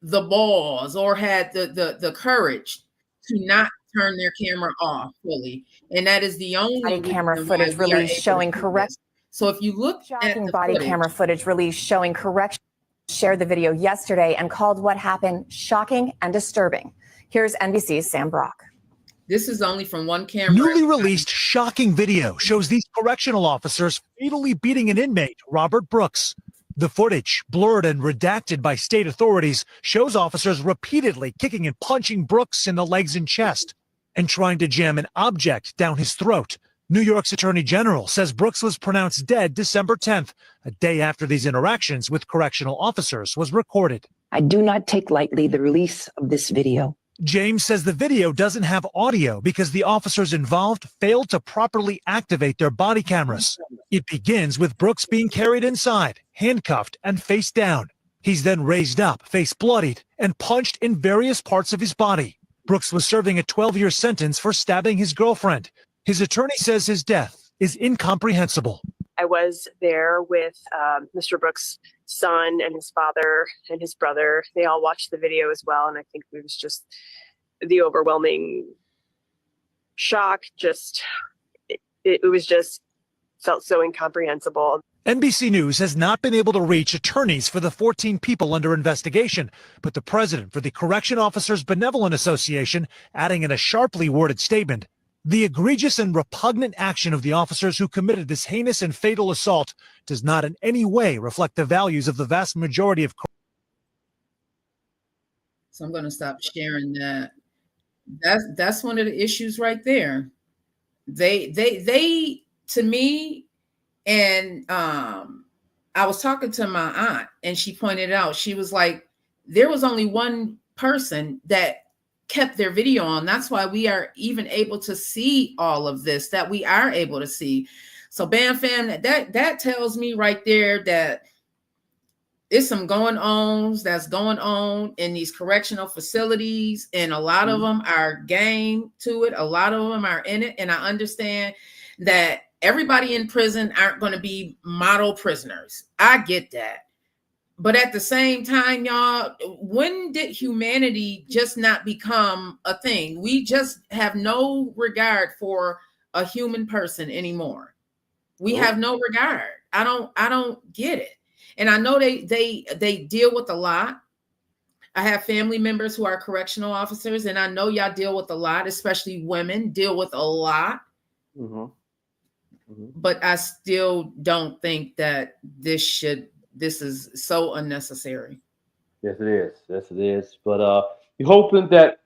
the balls or had the courage to not turn their camera off fully, and that is the only body camera footage released showing correct. So if you look at the body camera footage released showing correction, shared the video yesterday and called what happened shocking and disturbing. Here's NBC's Sam Brock. This is only from one camera. Newly released shocking video shows these correctional officers fatally beating an inmate, Robert Brooks. The footage, blurred and redacted by state authorities, shows officers repeatedly kicking and punching Brooks in the legs and chest and trying to jam an object down his throat. New York's Attorney General says Brooks was pronounced dead December 10th, a day after these interactions with correctional officers was recorded. I do not take lightly the release of this video. James says the video doesn't have audio because the officers involved failed to properly activate their body cameras. It begins with Brooks being carried inside, handcuffed, and face down. He's then raised up, face bloodied, and punched in various parts of his body. Brooks was serving a 12-year sentence for stabbing his girlfriend. His attorney says his death is incomprehensible. I was there with Mr. Brooks' son and his father and his brother. They all watched the video as well. And I think it was just the overwhelming shock. It was just felt so incomprehensible. NBC News has not been able to reach attorneys for the 14 people under investigation, but the president for the Correction Officers Benevolent Association adding in a sharply worded statement, the egregious and repugnant action of the officers who committed this heinous and fatal assault does not in any way reflect the values of the vast majority of. So I'm going to stop sharing that. That's one of the issues right there. They to me, and I was talking to my aunt and she pointed out, she was like, there was only one person that kept their video on. That's why we are even able to see all of this, that we are able to see. So Bam Fam, that tells me right there that it's some that's going on in these correctional facilities, and a lot of them are game to it. A lot of them are in it. And I understand that everybody in prison aren't going to be model prisoners. I get that. But at the same time, y'all, when did humanity just not become a thing? We just have no regard for a human person anymore. We have no regard. I don't get it. And I know they deal with a lot. I have family members who are correctional officers, and I know y'all deal with a lot, especially women deal with a lot. Mm-hmm. Mm-hmm. But I still don't think that this is so unnecessary. Yes, it is. Yes, it is. But we're hoping that,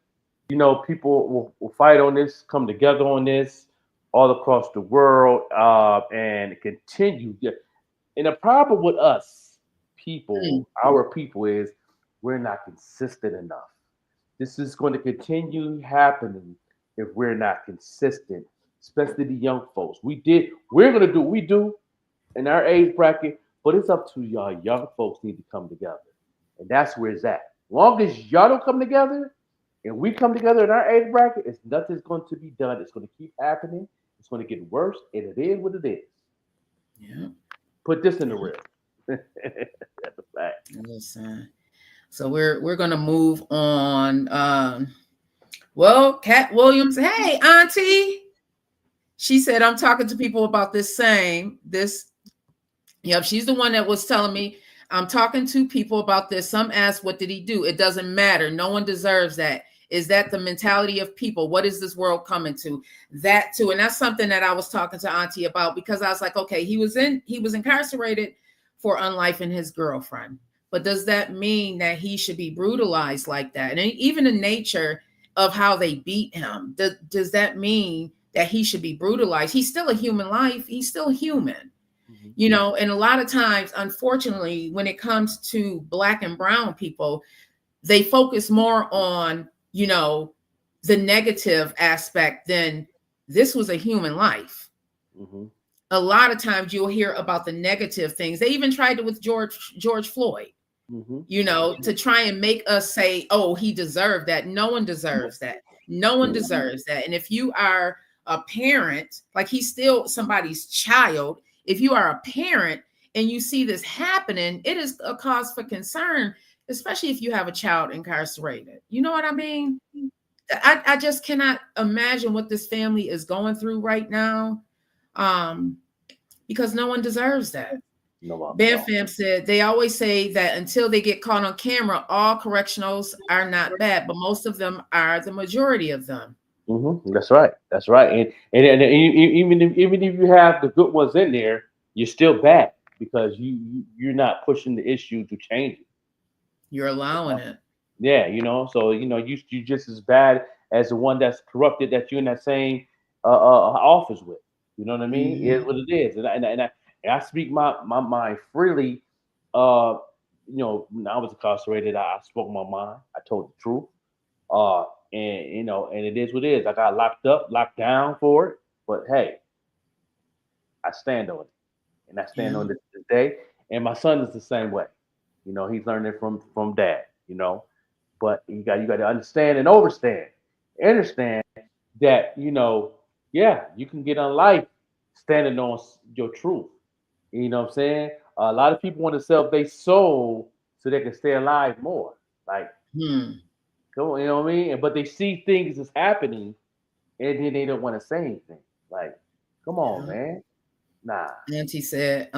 people will fight on this, come together on this all across the world, and continue. And the problem with us people, our people, is we're not consistent enough. This is going to continue happening if we're not consistent, especially the young folks. We're going to do what we do in our age bracket, but it's up to y'all young folks need to come together. And that's where it's at. As long as y'all don't come together and we come together in our age bracket, nothing's going to be done. It's going to keep happening. It's going to get worse, and it is what it is. Yeah. Put this in the real. That's a fact. Listen. So we're going to move on. Well, Cat Williams, hey, Auntie. She said, I'm talking to people about this. Yep, she's the one that was telling me, I'm talking to people about this. Some asked, what did he do? It doesn't matter. No one deserves that. Is that the mentality of people? What is this world coming to? That too. And that's something that I was talking to Auntie about, because I was like, okay, he was incarcerated for unlifing his girlfriend. But does that mean that he should be brutalized like that? And even the nature of how they beat him, does that mean that he should be brutalized? He's still a human life. He's still human, you know. And a lot of times, unfortunately, when it comes to Black and brown people, they focus more on, you know, the negative aspect than this was a human life. A lot of times you'll hear about the negative things. They even tried it with George Floyd, you know, to try and make us say, oh, he deserved that. No one deserves that. No one deserves that. And if you are a parent, like he's still somebody's child, if you are a parent and you see this happening, it is a cause for concern, especially if you have a child incarcerated. You know what I mean? I just cannot imagine what this family is going through right now, because no one deserves that. Bam Fam said they always say that until they get caught on camera, all correctionals are not bad, but most of them are, the majority of them. That's right. That's right. And even if you have the good ones in there, you're still bad because you're not pushing the issue to change it. You're allowing it. Yeah, you know. So you know you just as bad as the one that's corrupted that you're in that same office with. You know what I mean? It is what it is, and I speak my mind freely. You know, when I was incarcerated, I spoke my mind. I told the truth. And you know, and it is what it is. I got locked down for it. But hey, I stand on it, and I stand on it today. And my son is the same way. You know, he's learning from dad. You know, but you got to understand and understand that, you know, yeah, you can get on life standing on your truth. You know what I'm saying? A lot of people want to sell their soul so they can stay alive more. Like, come on, you know what I mean? But they see things is happening, and then they don't want to say anything. Like, come on, man. Nah. Auntie said,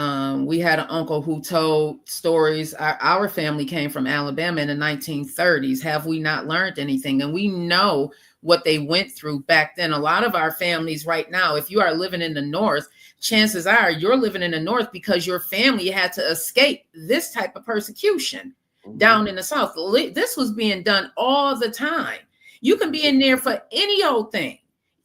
we had an uncle who told stories. Our family came from Alabama in the 1930s. Have we not learned anything? And we know what they went through back then. A lot of our families right now, if you are living in the North, chances are you're living in the North because your family had to escape this type of persecution down in the South. This was being done all the time. You can be in there for any old thing.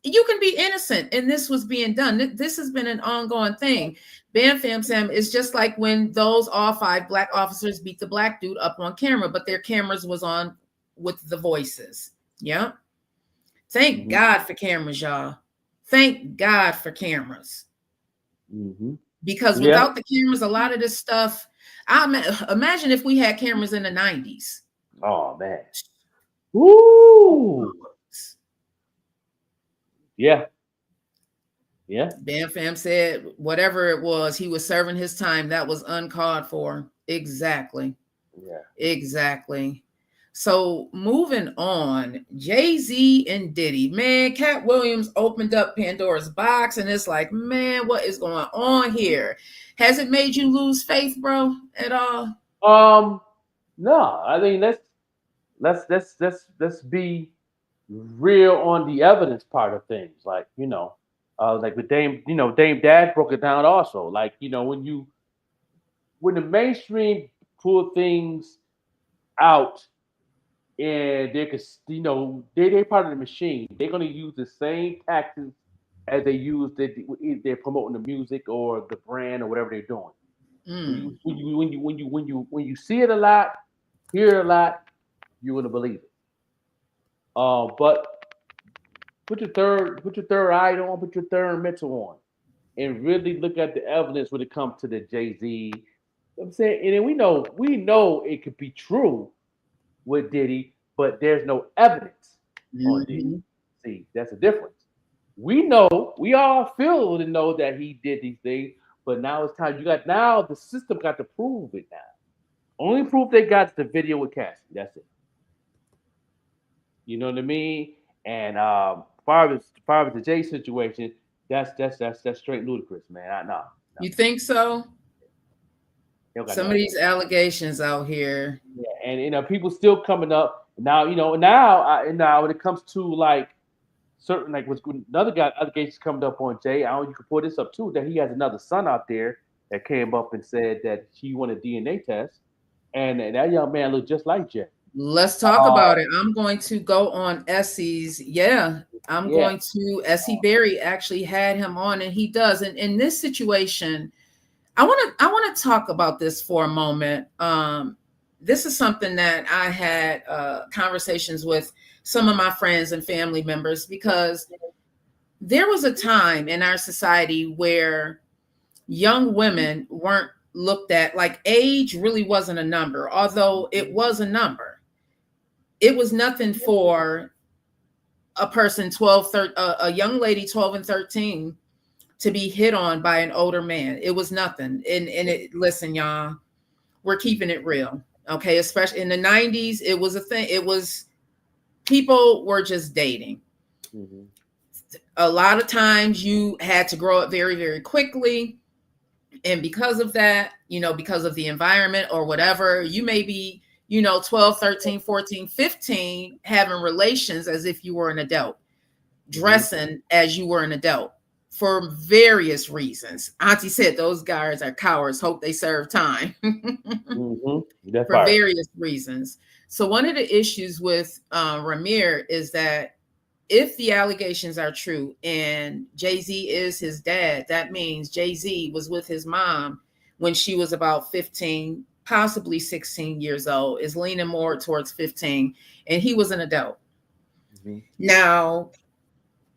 You can be innocent, and this was being done. This has been an ongoing thing. Bam Fam Sam is just like when those all 5 Black officers beat the Black dude up on camera, but their cameras was on with the voices. Yeah. Thank God for cameras, y'all. Thank God for cameras. Because without the cameras, a lot of this stuff, imagine if we had cameras in the 90s. Oh, man. Woo! Yeah. Bam Fam said whatever it was, he was serving his time. That was uncalled for. Exactly. Yeah. Exactly. So moving on, Jay-Z and Diddy. Man, Cat Williams opened up Pandora's box, and it's like, man, what is going on here? Has it made you lose faith, bro, at all? No. I mean, let's be real on the evidence part of things. Like, you know, like with Dame Dad broke it down also. Like, you know, when the mainstream pull things out and they could, you know, they're part of the machine, they're gonna use the same tactics as they use they're promoting the music or the brand or whatever they're doing. When you see it a lot, hear it a lot, you're gonna believe it. But put your third eye on, put your third mental on, and really look at the evidence when it comes to the Jay-Z. You know what I'm saying, and then we know it could be true with Diddy, but there's no evidence on Diddy. See, that's the difference. We all feel to know that he did these things, but now it's time. Now the system got to prove it now. Only proof they got is the video with Cassie. That's it. You know what I mean? And far as the Jay situation, that's straight ludicrous, man. No. You think so? Some of these allegations out here. Yeah, and you know, people still coming up Now, now when it comes to like certain, like what's another guy, other cases coming up on Jay. I don't, you can pull this up too, that he has another son out there that came up and said that he wanted a DNA test, and that young man looked just like Jay. Let's talk about it. I'm going to go on Essie's. Yeah, going to Essie Berry actually had him on, and he does. And in this situation, I want to talk about this for a moment. This is something that I had conversations with some of my friends and family members, because there was a time in our society where young women weren't looked at, like age really wasn't a number, although it was a number. It was nothing for a person 12, a young lady 12 and 13 to be hit on by an older man. It was nothing. And listen, y'all, we're keeping it real. Okay. Especially in the 90s, it was a thing. It was, people were just dating. Mm-hmm. A lot of times you had to grow up very, very quickly. And because of that, because of the environment or whatever, you may be, 12, 13, 14, 15, having relations as if you were an adult, dressing as you were an adult for various reasons. Auntie said those guys are cowards, hope they serve time. For various reasons. So one of the issues with Rahmir is that if the allegations are true and Jay-Z is his dad, that means Jay-Z was with his mom when she was about 15, possibly 16 years old, is leaning more towards 15, and he was an adult. Mm-hmm. Now,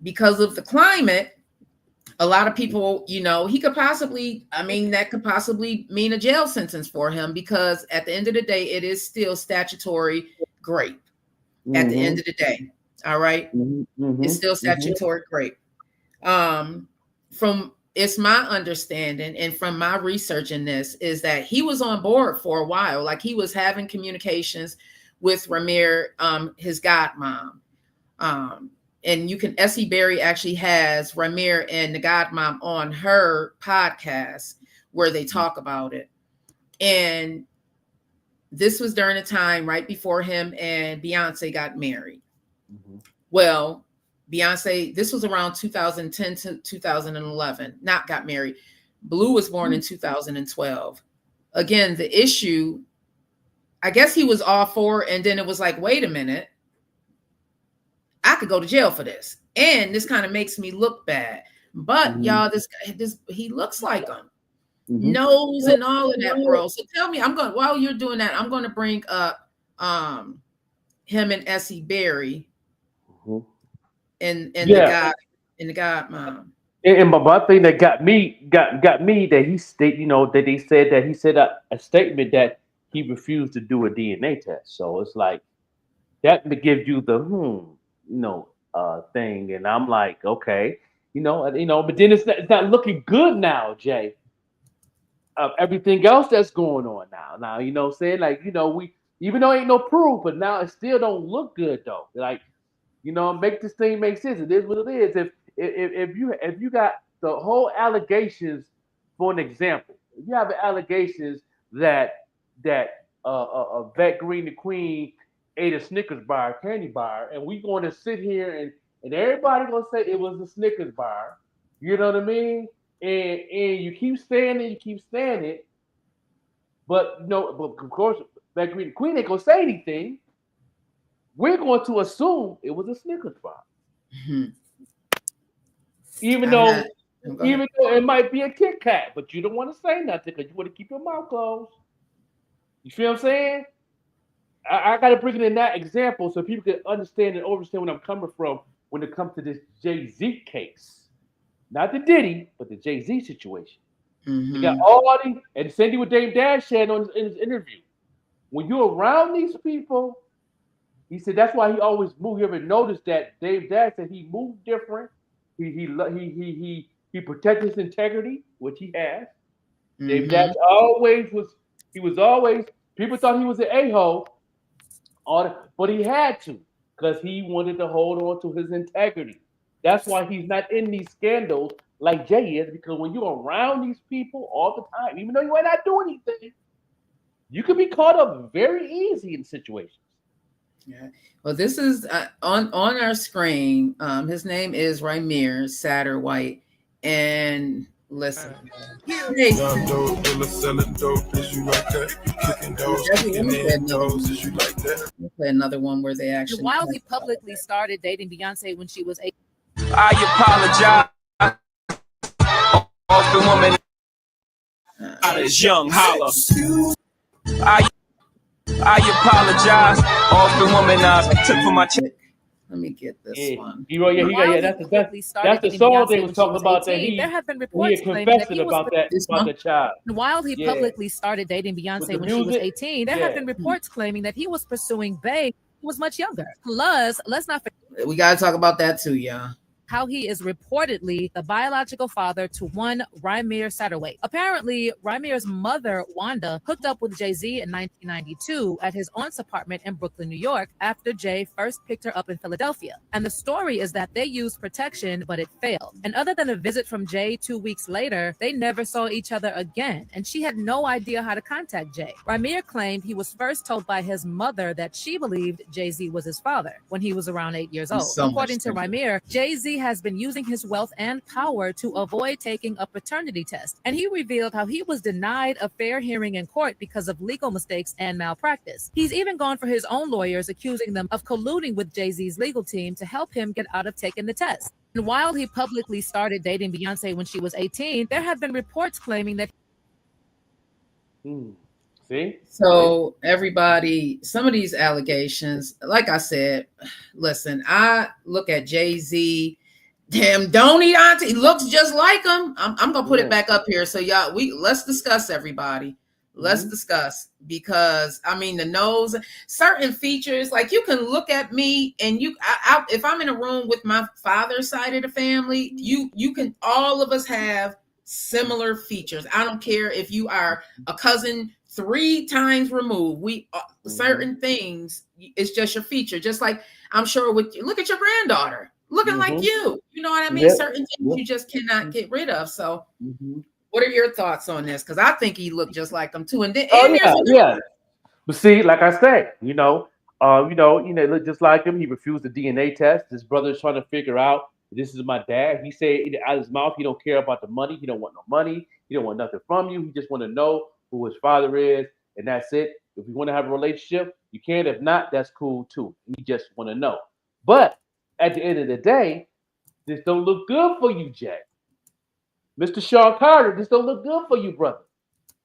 because of the climate, a lot of people, he could possibly, that could possibly mean a jail sentence for him, because at the end of the day, it is still statutory rape. Mm-hmm. At the end of the day. All right. Mm-hmm. It's still statutory rape. It's my understanding, and from my research in this, is that he was on board for a while. Like, he was having communications with Rahmir, his godmom. And Essie Berry actually has Rahmir and the godmom on her podcast where they talk about it. And this was during a time right before him and Beyonce got married. Mm-hmm. Well, Beyonce, this was around 2010 to 2011, not got married. Blue was born in 2012. Again, the issue, I guess he was all for, and then it was like, wait a minute, I could go to jail for this. And this kind of makes me look bad. But y'all, this he looks like him. Mm-hmm. Nose and all of that, bro. So tell me, while you're doing that, I'm going to bring up him and Essie Berry. Mm-hmm. And the godmom. And my thing that got me that he that they said that he said a statement that he refused to do a DNA test. So it's like that gives you the thing, and I'm like, okay, but then it's not looking good now, Jay. Of everything else that's going on now, what I'm saying, like, we, even though ain't no proof, but now it still don't look good though. Like, make this thing make sense. It is what it is. If you got the whole allegations, for an example, if you have allegations that Vet Green the Queen ate a Snickers bar, candy bar, and we going to sit here and everybody gonna say it was a Snickers bar, you know what I mean? And you keep saying it, but but of course Vet Green the Queen ain't gonna say anything. We're going to assume it was a Snickers bar. Mm-hmm. Even though it might be a Kit Kat, but you don't want to say nothing because you want to keep your mouth closed. You feel what I'm saying? I got to bring it in that example so people can understand and understand where I'm coming from when it comes to this Jay-Z case. Not the Diddy, but the Jay-Z situation. Mm-hmm. You got all these, and Cindy with Dame Dash said in his interview, when you're around these people, he said that's why he always moved. You ever noticed that Dave Dash said he moved different? He protected his integrity, which he has. Mm-hmm. Dave Dash was always people thought he was an a-hole, but he had to because he wanted to hold on to his integrity. That's why he's not in these scandals like Jay is, because when you're around these people all the time, even though you might not do anything, you can be caught up very easy in situations. Yeah. Well, this is on our screen. His name is Ramir Satterwhite, and listen. Hey, Young dope dealer selling dope. Is you like that? Kicking doors, kicking in doors. Is you like that? we'll play another one where they actually. While he publicly started dating Beyonce when she was 8. I apologize. Off the woman. This young holla. I apologize. Off the woman I took for my chick. Let me get this one. That's the song they was talking about. That he there have been he reports had claiming confessed that he about was that the child. while he Yeah. publicly started dating Beyonce the when she was music, 18. There have been reports claiming that he was pursuing Bey, who was much younger. Plus, let's not forget We got to talk about that too, y'all. how he is reportedly the biological father to one Ramir Satterwhite. Apparently, Ramir's mother, Wanda, hooked up with Jay-Z in 1992 at his aunt's apartment in Brooklyn, New York, after Jay first picked her up in Philadelphia. And the story is that they used protection, but it failed. And other than a visit from Jay 2 weeks later, they never saw each other again. And she had no idea how to contact Jay. Ramir claimed he was first told by his mother that she believed Jay-Z was his father when he was around 8 years old. So According to much Ramir, Jay-Z has been using his wealth and power to avoid taking a paternity test. And he revealed how he was denied a fair hearing in court because of legal mistakes and malpractice. He's even gone for his own lawyers, accusing them of colluding with Jay-Z's legal team to help him get out of taking the test. And while he publicly started dating Beyonce when she was 18, there have been reports claiming that See? So everybody, some of these allegations, like I said, listen, I look at Jay-Z. Damn, don't he, auntie? He looks just like him. I'm gonna put it back up here. So y'all, let's discuss, everybody. Let's discuss, because I mean the nose, certain features, like you can look at me and if I'm in a room with my father's side of the family, you can, all of us have similar features. I don't care if you are a cousin 3 times removed. We certain things, it's just your feature. Just like I'm sure with you, look at your granddaughter looking like you. You know what I mean? Yep. Certain things you just cannot get rid of. So, what are your thoughts on this? Because I think he looked just like them too. And then, yeah. But see, like I said, you know, look just like him. He refused the DNA test. His brother's trying to figure out, this is my dad. He said out of his mouth, he don't care about the money. He don't want no money. He don't want nothing from you. He just want to know who his father is, and that's it. If you want to have a relationship, you can. If not, that's cool too. He just want to know. But at the end of the day, this don't look good for you, Jay. Mr. Sean Carter, this don't look good for you, brother.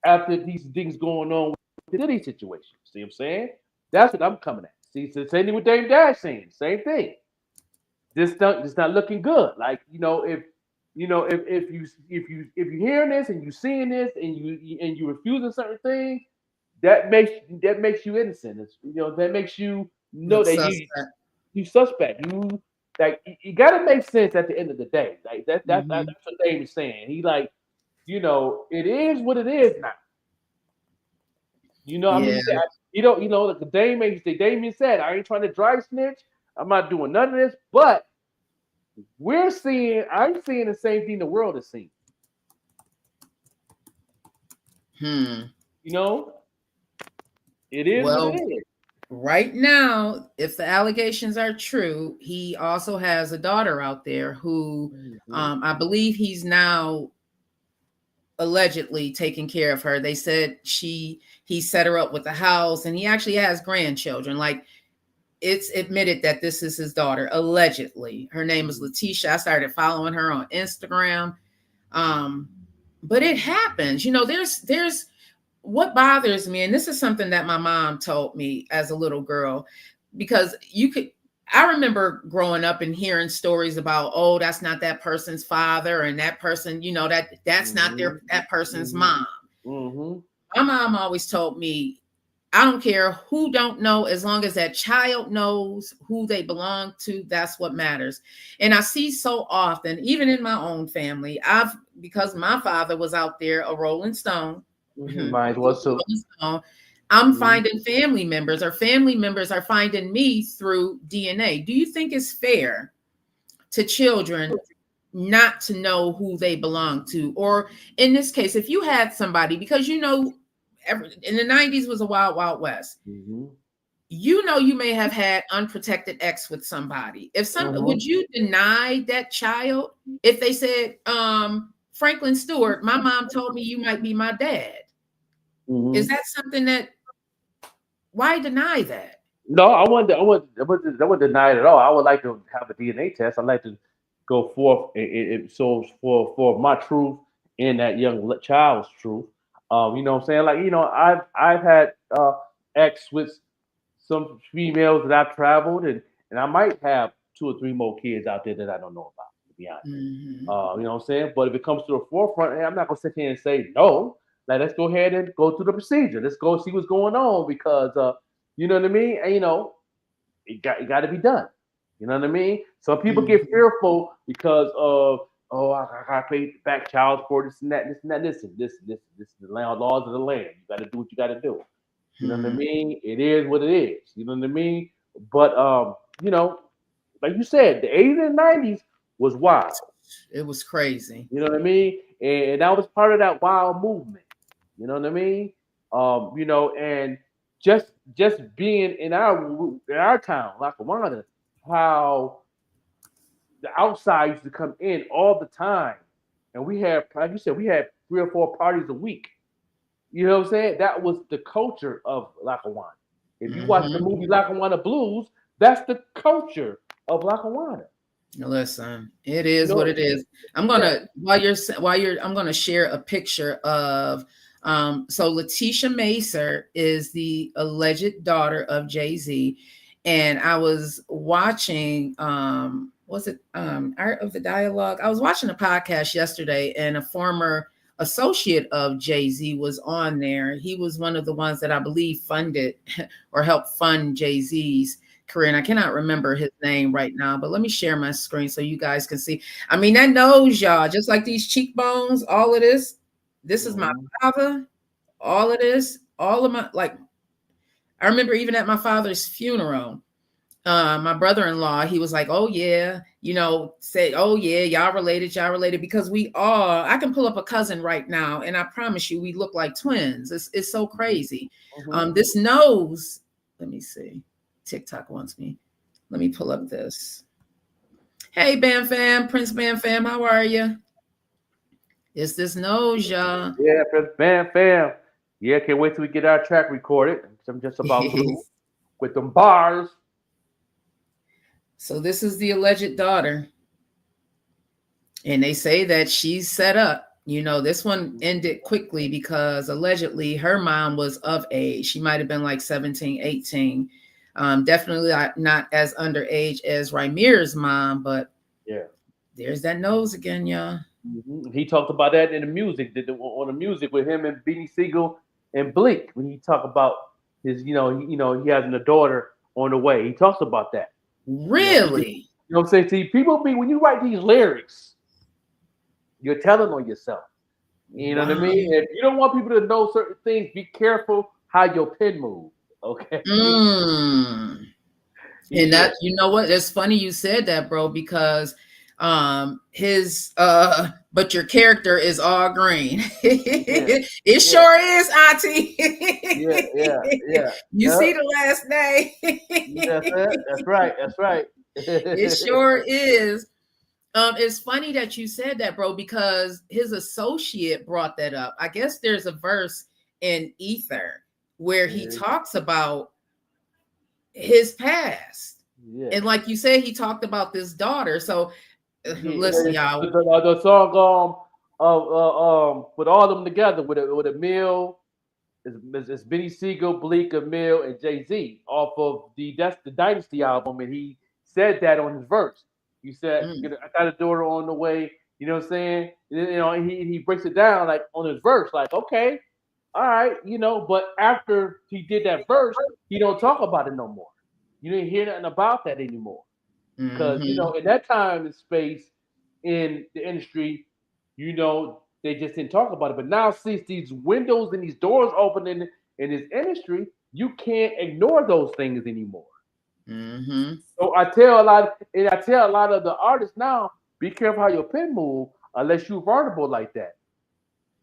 After these things going on with the Diddy situation. See what I'm saying? That's what I'm coming at. See, it's the same thing with Dame Dash saying. Same thing. It's not looking good. Like, if you're hearing this and you seeing this and you refusing certain things, that makes you innocent. That makes you know that you suspect. You gotta make sense at the end of the day. Like that's what Dave is saying. He like, it is what it is now. I mean, like the Damien said, I ain't trying to dry snitch. I'm not doing none of this, but I'm seeing the same thing the world is seeing. It is what it is. Right now, if the allegations are true, he also has a daughter out there who I believe he's now allegedly taking care of her. They said he set her up with a house, and he actually has grandchildren. Like, it's admitted that this is his daughter, allegedly. Her name is Letitia. I started following her on Instagram. But it happens. There's what bothers me, and this is something that my mom told me as a little girl, because I remember growing up and hearing stories about, oh, that's not that person's father, and that person, that's not that person's mom. My mom always told me, I don't care who don't know, as long as that child knows who they belong to, that's what matters. And I see so often, even in my own family, because my father was out there a Rolling Stone. Mine was too. I'm finding family members are finding me through DNA. Do you think it's fair to children not to know who they belong to? Or in this case, if you had somebody, because in the 90s was a wild, wild west. you know, you may have had unprotected X with somebody. If would you deny that child if they said, Franklin Stewart, my mom told me you might be my dad? Is that something that, why deny that? No, I wouldn't deny it at all. I would like to have a DNA test. I'd like to go forth so for my truth and that young child's truth. You know what I'm saying? Like, you know, I've had X with some females that I've traveled, and I might have 2 or 3 more kids out there that I don't know about, to be honest. You know what I'm saying? But if it comes to the forefront, hey, I'm not gonna sit here and say no. Like, let's go ahead and go through the procedure. Let's go see what's going on, because you know what I mean? And, you know, it got to be done. You know what I mean? Some people get fearful because of, oh, I gotta pay back child support, this and that. This is the laws of the land. You got to do what you got to do. You know what I mean? It is what it is. You know what I mean? But you know, like you said, the 80s and 90s was wild. It was crazy. You know what I mean? And that was part of that wild movement. You know what I mean? You know, and just being in our town, Lackawanna, how the outside used to come in all the time, and we had, like you said, we had 3 or 4 parties a week. You know what I'm saying? That was the culture of Lackawanna. If you watch the movie Lackawanna Blues, that's the culture of Lackawanna. Listen, it is what it is. I'm gonna I'm gonna share a picture of so Letitia Macer is the alleged daughter of Jay-Z, and I was watching was it Art of the Dialogue? I was watching a podcast yesterday, and a former associate of Jay-Z was on there. He was one of the ones that I believe funded or helped fund Jay-Z's career, and I cannot remember his name right now, but let me share my screen so you guys can see. I mean, that nose, y'all, just like these cheekbones, all of this is my father, all of this, all of my, like, I remember even at my father's funeral, my brother-in-law, he was like, oh yeah, you know, say, oh yeah, y'all related, because we all, I can pull up a cousin right now, and I promise you, we look like twins. It's so crazy. This nose, let me see. TikTok wants me. Let me pull up this. Hey, Bam Fam, Prince Bam Fam, how are you? It's this nose, y'all. Yeah, Prince Bam Fam. Yeah, can't wait till we get our track recorded. I'm just about through with them bars. So this is the alleged daughter. And they say that she's set up. You know, this one ended quickly because allegedly her mom was of age. She might have been like 17, 18. Definitely not as underage as Rymir's mom, but yeah, there's that nose again, y'all. He talked about that in the music, on the music with him and Beanie Siegel and Bleak, when he talked about his, he has a daughter on the way. He talks about that. Really? You know what I'm saying? See, people when you write these lyrics, you're telling on yourself. You know what I mean? If you don't want people to know certain things, be careful how your pen moves. Okay. And that, you know what? It's funny you said that, bro, because but your character is all green. It sure is, Auntie. Yeah. You see the last name. That's right. It sure is. It's funny that you said that, bro, because his associate brought that up. I guess there's a verse in Ether where he talks about his past. And like you said, he talked about this daughter. So listen, y'all. The song with all of them together with Emil, it's Benny Siegel, Bleak, Emil, and Jay-Z off of that's the Dynasty album, and he said that on his verse. He said, I got a daughter on the way, you know what I'm saying? You know, he breaks it down like on his verse, like, okay, all right, but after he did that verse, he don't talk about it no more. You didn't hear nothing about that anymore. Because, in that time and space in the industry, they just didn't talk about it. But now, since these windows and these doors opening in this industry, you can't ignore those things anymore. So I tell a lot of the artists now, be careful how your pen move unless you're vulnerable like that.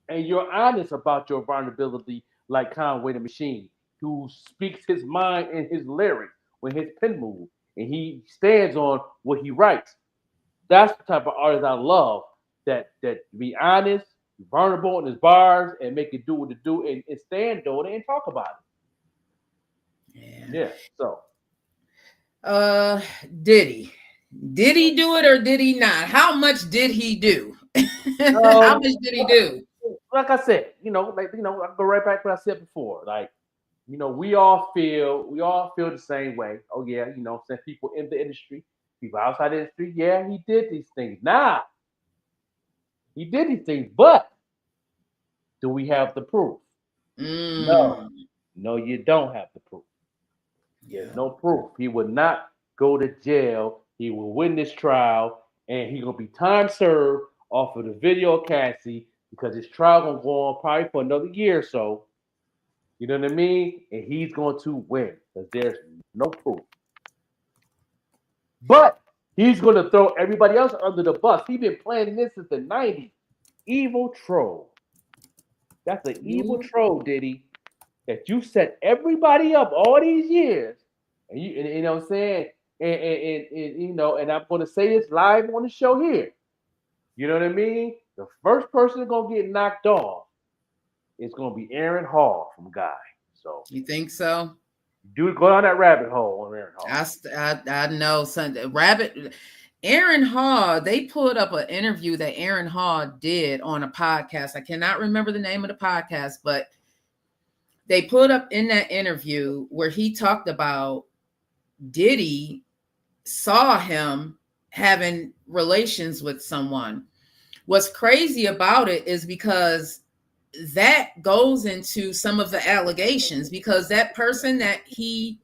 And you're honest about your vulnerability like Conway the Machine. who speaks his mind in his lyrics when his pen moves, and he stands on what he writes. That's the type of artist I love. That be honest, vulnerable in his bars, and make it do what it do, and stand on it and talk about it. Yeah. So, did he do it or did he not? How much did he do? How much did he do? Like I said, I go right back to what I said before. Like, we all feel the same way. Oh yeah, some people in the industry, people outside the industry. Yeah, he did these things. Nah, he did these things, but do we have the proof? No, you don't have the proof. There's no proof. He would not go to jail. He will win this trial, and he's gonna be time served off of the video Cassie because his trial gonna go on probably for another year or so. You know what I mean? And he's going to win because there's no proof. But he's going to throw everybody else under the bus. He's been planning this since the 90s. Evil troll. That's an evil troll, Diddy, that you set everybody up all these years. And you know what I'm saying? And I'm going to say this live on the show here. You know what I mean? The first person that's going to get knocked off is going to be Aaron Hall from Guy. So you think so? Do go down that rabbit hole on Aaron Hall. I know something. Aaron Hall, they pulled up an interview that Aaron Hall did on a podcast. I cannot remember the name of the podcast, but they put up in that interview where he talked about Diddy saw him having relations with someone. What's crazy about it is because that goes into some of the allegations, because that person that he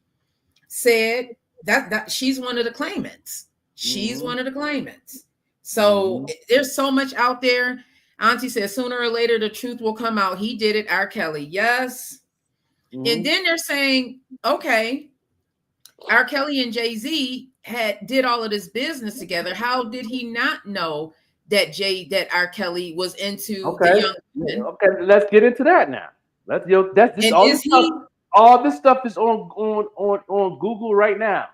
said that she's one of the claimants. She's one of the claimants. So there's so much out there. Auntie says sooner or later the truth will come out. He did it. R. Kelly, yes. And then they're saying, okay, R. Kelly and Jay-Z did all of this business together. How did he not know that R. Kelly was into the young women? Okay, let's get into that now. That's all this stuff is on Google right now.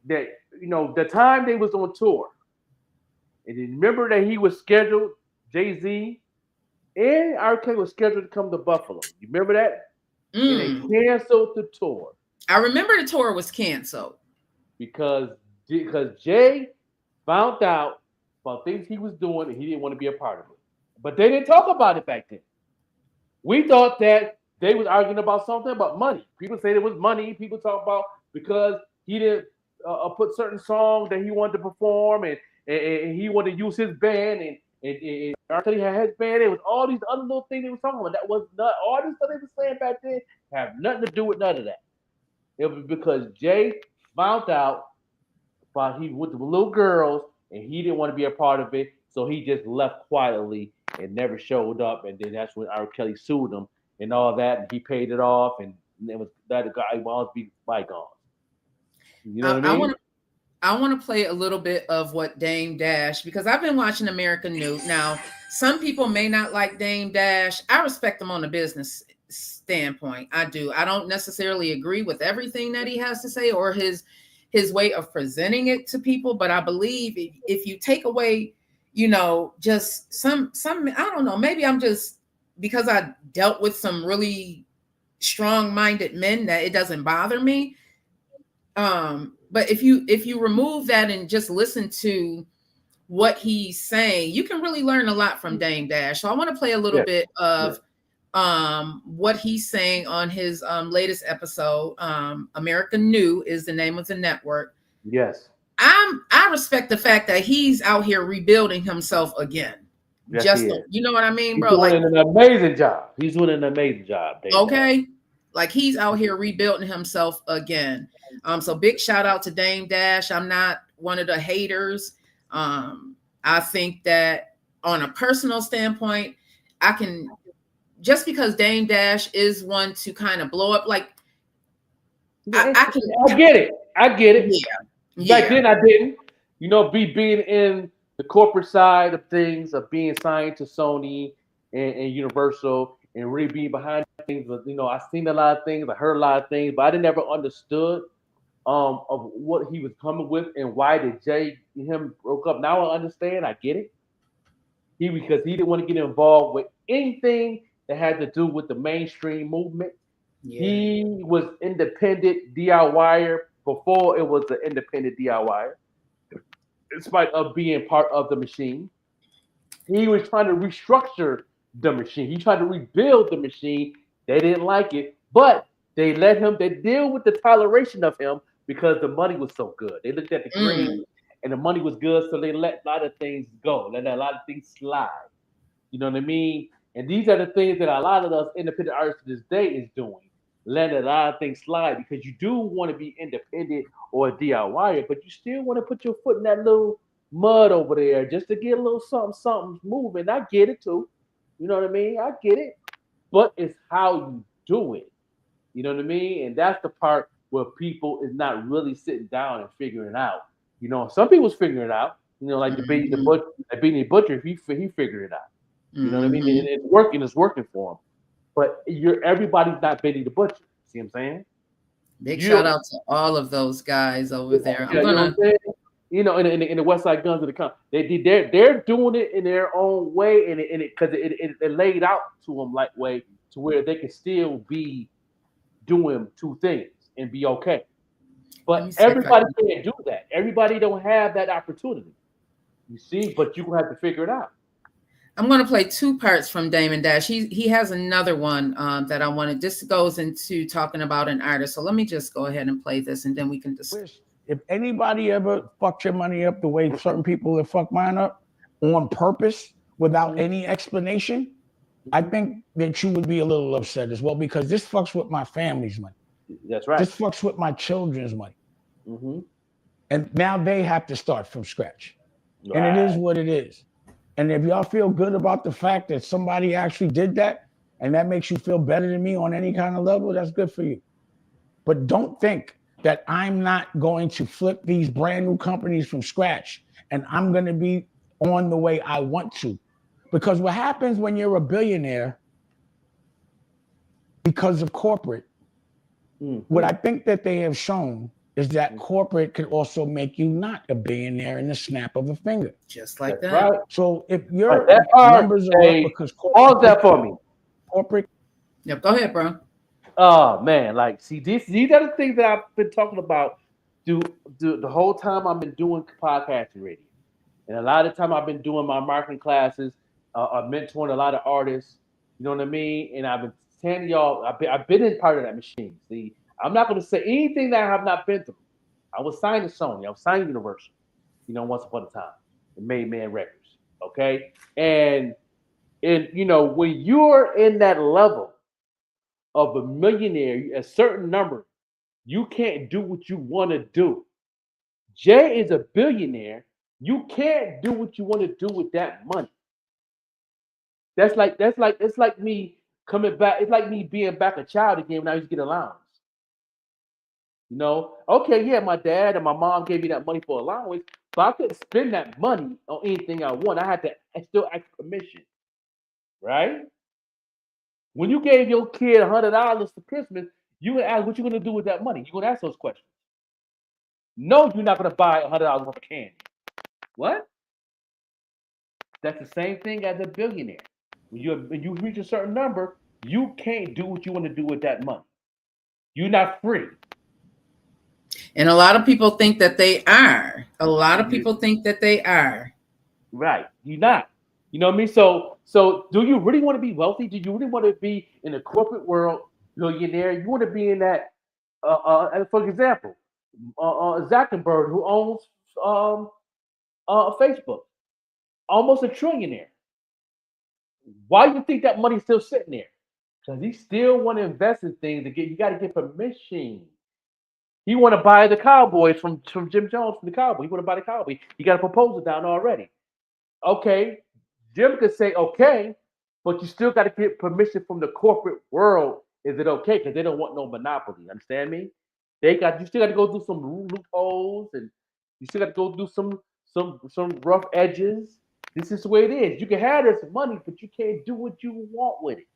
That the time they was on tour, and you remember that he was scheduled, Jay-Z and R. Kelly was scheduled to come to Buffalo. You remember that? And they canceled the tour. I remember the tour was canceled because Jay found out about things he was doing and he didn't want to be a part of it. But they didn't talk about it back then. We thought that they was arguing about something about money. People say it was money. People talk about because he didn't put certain songs that he wanted to perform and he wanted to use his band and R. Kelly had his band. It was all these other little things they were talking about. That was not all this stuff they were saying back then have nothing to do with none of that. It was because Jay found out about he with the little girls and he didn't want to be a part of it, so he just left quietly and never showed up. And then that's when R. Kelly sued him and all that, and he paid it off, and it was that guy will always be bygones. You know what I mean? I want to play a little bit of what Dame Dash, because I've been watching American News. Now, some people may not like Dame Dash. I respect him on a business standpoint. I do. I don't necessarily agree with everything that he has to say or his way of presenting it to people, but I believe if you take away, just some, I don't know, maybe I'm just, because I dealt with some really strong-minded men, that it doesn't bother me. But if you remove that and just listen to what he's saying, you can really learn a lot from Dame Dash. So I want to play a little bit of what he's saying on his latest episode. American New is the name of the network. Yes. I respect the fact that he's out here rebuilding himself again. Yes, you know what I mean, bro? He's doing an amazing job. He's doing an amazing job. Okay. Like he's out here rebuilding himself again. So big shout out to Dame Dash. I'm not one of the haters. I think that on a personal standpoint, I can, just because Dame Dash is one to kind of blow up, like I get it. Yeah. Back then I didn't. Being in the corporate side of things, of being signed to Sony and Universal, and really being behind things. But I seen a lot of things, I heard a lot of things, but I didn't ever understood of what he was coming with and why did Jay and him broke up. Now I understand. I get it. Because he didn't want to get involved with anything that had to do with the mainstream movement. Yeah. He was independent DIYer before it was an independent DIYer, in spite of being part of the machine. He was trying to restructure the machine. He tried to rebuild the machine. They didn't like it, but they let him. They deal with the toleration of him because the money was so good. They looked at the green and the money was good, so they let a lot of things go, let a lot of things slide. You know what I mean? And these are the things that a lot of us independent artists to this day is doing, letting a lot of things slide because you do want to be independent or a DIYer, but you still want to put your foot in that little mud over there just to get a little something moving. I get it too. You know what I mean? I get it. But it's how you do it. You know what I mean? And that's the part where people is not really sitting down and figuring out. Some people's figuring it out. Like the Beanie Butcher, he figured it out. You know what I mean? And it's working for him. But everybody's not Benny the Butcher. See what I'm saying? Big shout out to all of those guys over there. You know what I'm saying? In the West Side Guns of the Company, they're doing it in their own way, and it laid out to them like way to where they can still be doing two things and be okay. But everybody can't do that. Everybody don't have that opportunity. You see, but you have to figure it out. I'm going to play two parts from Damon Dash. He has another one that I wanted. This goes into talking about an artist. So let me just go ahead and play this, and then we can discuss. If anybody ever fucked your money up the way certain people have fucked mine up on purpose without any explanation, I think that you would be a little upset as well because this fucks with my family's money. That's right. This fucks with my children's money. Mm-hmm. And now they have to start from scratch. Right. And it is what it is. And if y'all feel good about the fact that somebody actually did that, and that makes you feel better than me on any kind of level, that's good for you. But don't think that I'm not going to flip these brand new companies from scratch and I'm going to be on the way I want to. Because what happens when you're a billionaire because of corporate, what I think that they have shown is that corporate could also make you not a billionaire in the snap of a finger. Just like that. Right. So if your numbers are up because pause that for me. Corporate. Yep, go ahead, bro. Oh man, like see these are the things that I've been talking about the whole time I've been doing podcasting radio. And a lot of the time I've been doing my marketing classes, mentoring a lot of artists, you know what I mean? And I've been telling y'all, I've been in part of that machine. See, I'm not going to say anything that I have not been through. I was signed to Sony. I was signed to Universal, once upon a time. And Made Man Records, okay? And when you're in that level of a millionaire, a certain number, you can't do what you want to do. Jay is a billionaire. You can't do what you want to do with that money. It's like me coming back. It's like me being back a child again when I used to get allowance. Okay, yeah, my dad and my mom gave me that money for allowance, but I couldn't spend that money on anything I want. I had to still ask permission, right? When you gave your kid $100 for Christmas, you would ask what you're going to do with that money. You're going to ask those questions. No, you're not going to buy $100 worth of candy. What? That's the same thing as a billionaire. When you reach a certain number, you can't do what you want to do with that money. You're not free. And a lot of people think that they are. A lot of people think that they are. Right. You're not. You know what I mean? So do you really want to be wealthy? Do you really want to be in the corporate world, millionaire? You want to be in that, for example, Zuckerberg, who owns Facebook, almost a trillionaire. Why do you think that money's still sitting there? Because he still want to invest in things. You got to get permission. He want to buy the Cowboys from Jim Jones from the Cowboys. He want to buy the Cowboys. He got a proposal down already. Okay, Jim could say okay, but you still got to get permission from the corporate world. Is it okay? Because they don't want no monopoly. Understand me? You still got to go through some loopholes, and you still got to go through some rough edges. This is the way it is. You can have this money, but you can't do what you want with it.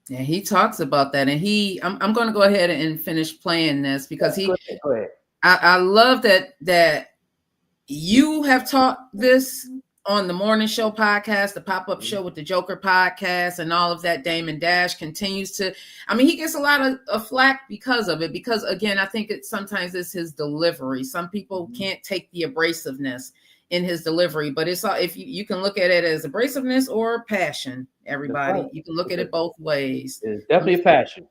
Yeah, he talks about that, and I'm going to go ahead and finish playing this because Go ahead. I love that you have taught this on the morning show podcast, the pop-up show with the Joker podcast, and all of that. Damon Dash continues to, I mean, he gets a lot of flack because of it, because again, I think sometimes it's his delivery. Some people can't take the abrasiveness in his delivery, but it's if you can look at it as abrasiveness or passion, everybody. Right. You can look at it both ways. It's definitely a passion.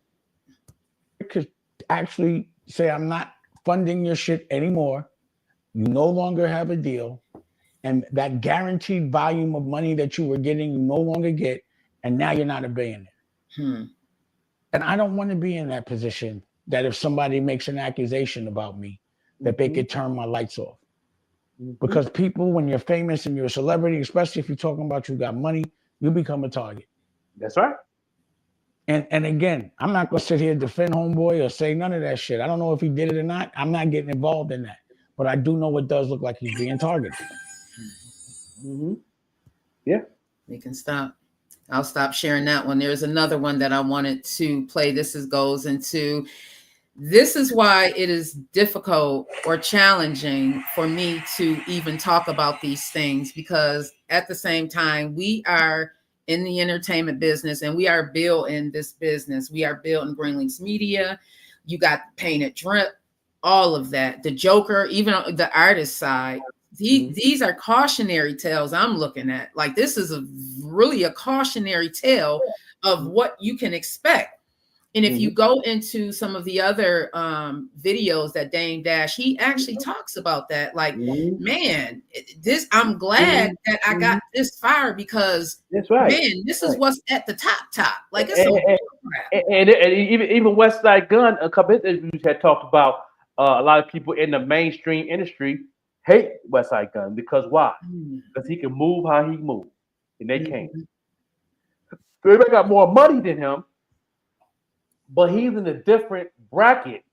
You could actually say, I'm not funding your shit anymore. You no longer have a deal. And that guaranteed volume of money that you were getting, you no longer get. And now you're not a billionaire. And I don't want to be in that position that if somebody makes an accusation about me, that they could turn my lights off. Because people, when you're famous and you're a celebrity, especially if you're talking about you got money, you become a target. That's right. And again, I'm not going to sit here and defend homeboy or say none of that shit. I don't know if he did it or not. I'm not getting involved in that. But I do know it does look like he's being targeted. Yeah. We can stop. I'll stop sharing that one. There's another one that I wanted to play. This is why it is difficult or challenging for me to even talk about these things, because at the same time, we are in the entertainment business and we are built in this business. We are built in Greenlinks Media. You got Painted Drip, all of that. The Joker, even on the artist side, these are cautionary tales I'm looking at. Like, this is really a cautionary tale of what you can expect. And if you go into some of the other videos that Dame Dash, he actually talks about that. Like, man, I'm glad that I got this far, because that's right. Man, this is what's at the top. Like, it's and even West Side Gun, a couple of interviews had talked about a lot of people in the mainstream industry hate West Side Gun because why? Because he can move how he moves, and they can't. They got more money than him, but he's in a different bracket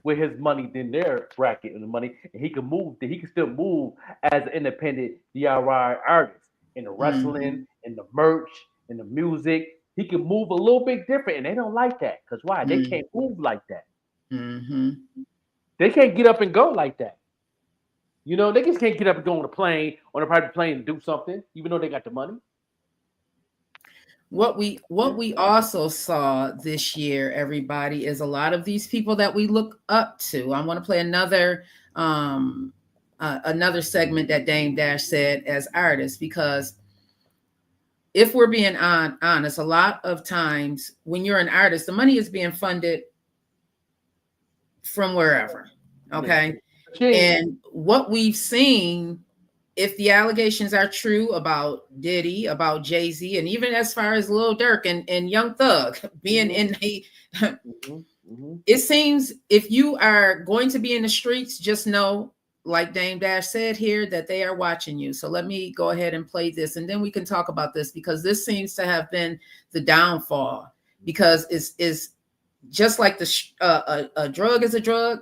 with his money than their bracket and the money, and he can move. He can still move as an independent DIY artist in the wrestling, in the merch, in the music. He can move a little bit different, and they don't like that because why? They can't move like that. They can't get up and go like that. You know, they just can't get up and go on a private plane and do something, even though they got the money. What we also saw this year, everybody, is a lot of these people that we look up to. I want to play another segment that Dame Dash said as artists, because if we're being honest, a lot of times when you're an artist, the money is being funded from wherever. Okay. And what we've seen, if the allegations are true about Diddy, about Jay-Z, and even as far as Lil Durk and Young Thug being in it seems if you are going to be in the streets, just know, like Dame Dash said here, that they are watching you. So let me go ahead and play this, and then we can talk about this, because this seems to have been the downfall, because it's just like a drug is a drug.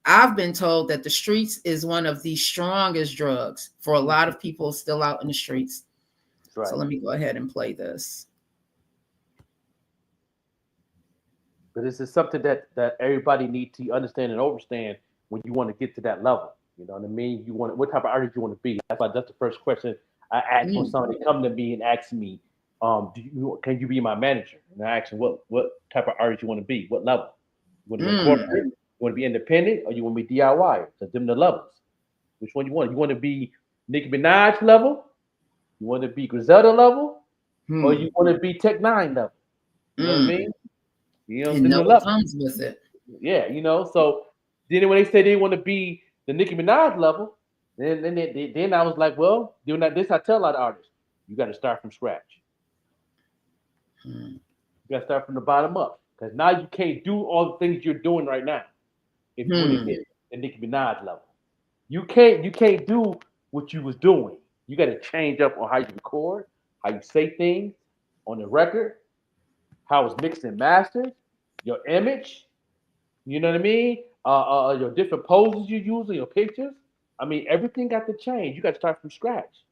I've been told that the streets is one of the strongest drugs for a lot of people still out in the streets. Right. So let me go ahead and play this. But this is something that everybody needs to understand and understand when you want to get to that level. You know what I mean? What type of artist you want to be? That's the first question I ask when somebody come to me and ask me, can you be my manager? And I ask them, what type of artist you want to be? What level? You want to be corporate? You want to be independent, or you want to be DIY? So them the levels. Which one you want? You want to be Nicki Minaj level? You want to be Griselda level? Or you want to be Tech Nine level? You know what I mean? You know, and know what comes with it. Yeah, you know. So then when they say they want to be the Nicki Minaj level, then I was like, well, doing that. This I tell a lot of artists, you got to start from scratch. You got to start from the bottom up, because now you can't do all the things you're doing right now. If you want to get the Nicki Minaj level, you can't do what you was doing. You got to change up on how you record, how you say things on the record, how it's mixed and mastered, your image. You know what I mean? Your different poses you use in your pictures. I mean, everything got to change. You got to start from scratch.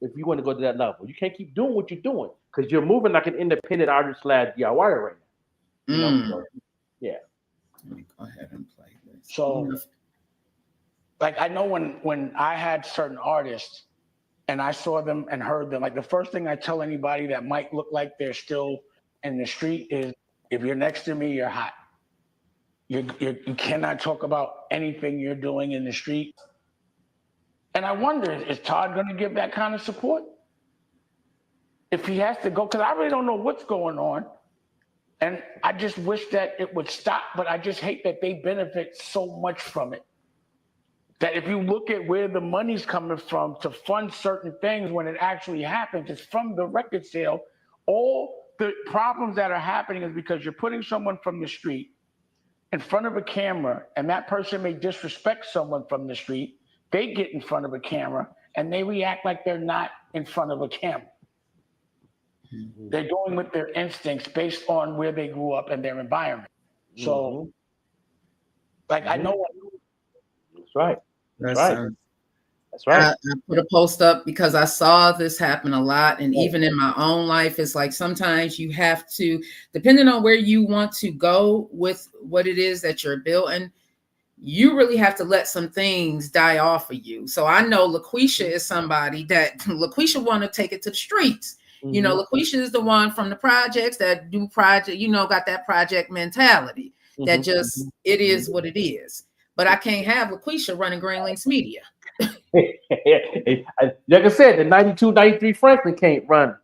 if you want to go to that level. You can't keep doing what you're doing because you're moving like an independent artist / DIY right now. You know? So, yeah. Let me go ahead and play this. So, like, I know when I had certain artists and I saw them and heard them, like the first thing I tell anybody that might look like they're still in the street is, if you're next to me, you're hot. You cannot talk about anything you're doing in the street. And I wonder, is Todd going to give that kind of support? If he has to go, because I really don't know what's going on. And I just wish that it would stop, but I just hate that they benefit so much from it. That if you look at where the money's coming from to fund certain things when it actually happens, it's from the record sale. All the problems that are happening is because you're putting someone from the street in front of a camera, and that person may disrespect someone from the street. They get in front of a camera and they react like they're not in front of a camera. Mm-hmm. They're going with their instincts based on where they grew up and their environment. So, like, I know. That's right. That's right. That's right. I put a post up because I saw this happen a lot. And even in my own life, it's like sometimes you have to, depending on where you want to go with what it is that you're building, you really have to let some things die off of you. So I know LaQuisha is somebody that LaQuisha want to take it to the streets. Mm-hmm. You know, LaQuisha is the one from the projects that do project, you know, got that project mentality that just, it is what it is. But I can't have LaQuisha running Green Links Media. Like I said, the 92, 93 Franklin can't run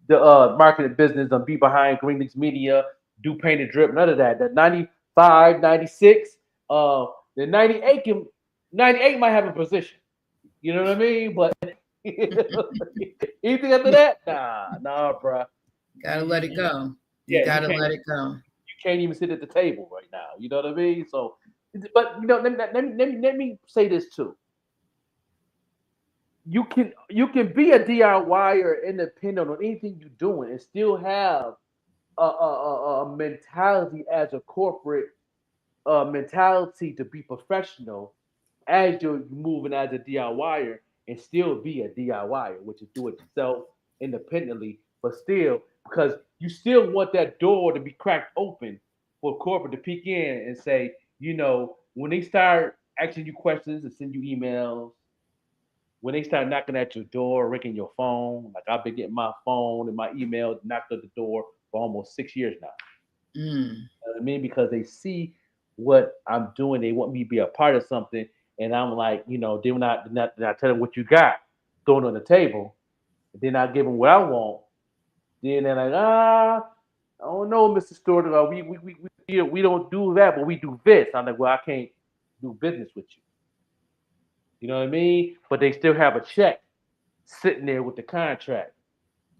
the marketing business and be behind Green Links Media, do Paint and Drip, none of that. The 95, 96, the 98 might have a position. You know what I mean? But anything after that, nah, bro. Gotta let it go. You gotta let it go. You can't even sit at the table right now. You know what I mean? So, but you know, let me say this too. You can be a DIY or independent on anything you're doing and still have a mentality as a corporate mentality to be professional as you're moving as a DIYer and still be a DIYer, which is do it yourself independently, but still, because you still want that door to be cracked open for corporate to peek in and say, you know, when they start asking you questions and send you emails, when they start knocking at your door, ringing your phone, like I've been getting my phone and my email knocked at the door for almost 6 years now. You know what I mean? Because they see what I'm doing. They want me to be a part of something. And I'm like, you know, then I tell them what you got, throw it on the table. And then I give them what I want. Then they're like, I don't know, Mr. Stewart. We don't do that, but we do this. I'm like, well, I can't do business with you. You know what I mean? But they still have a check sitting there with the contract.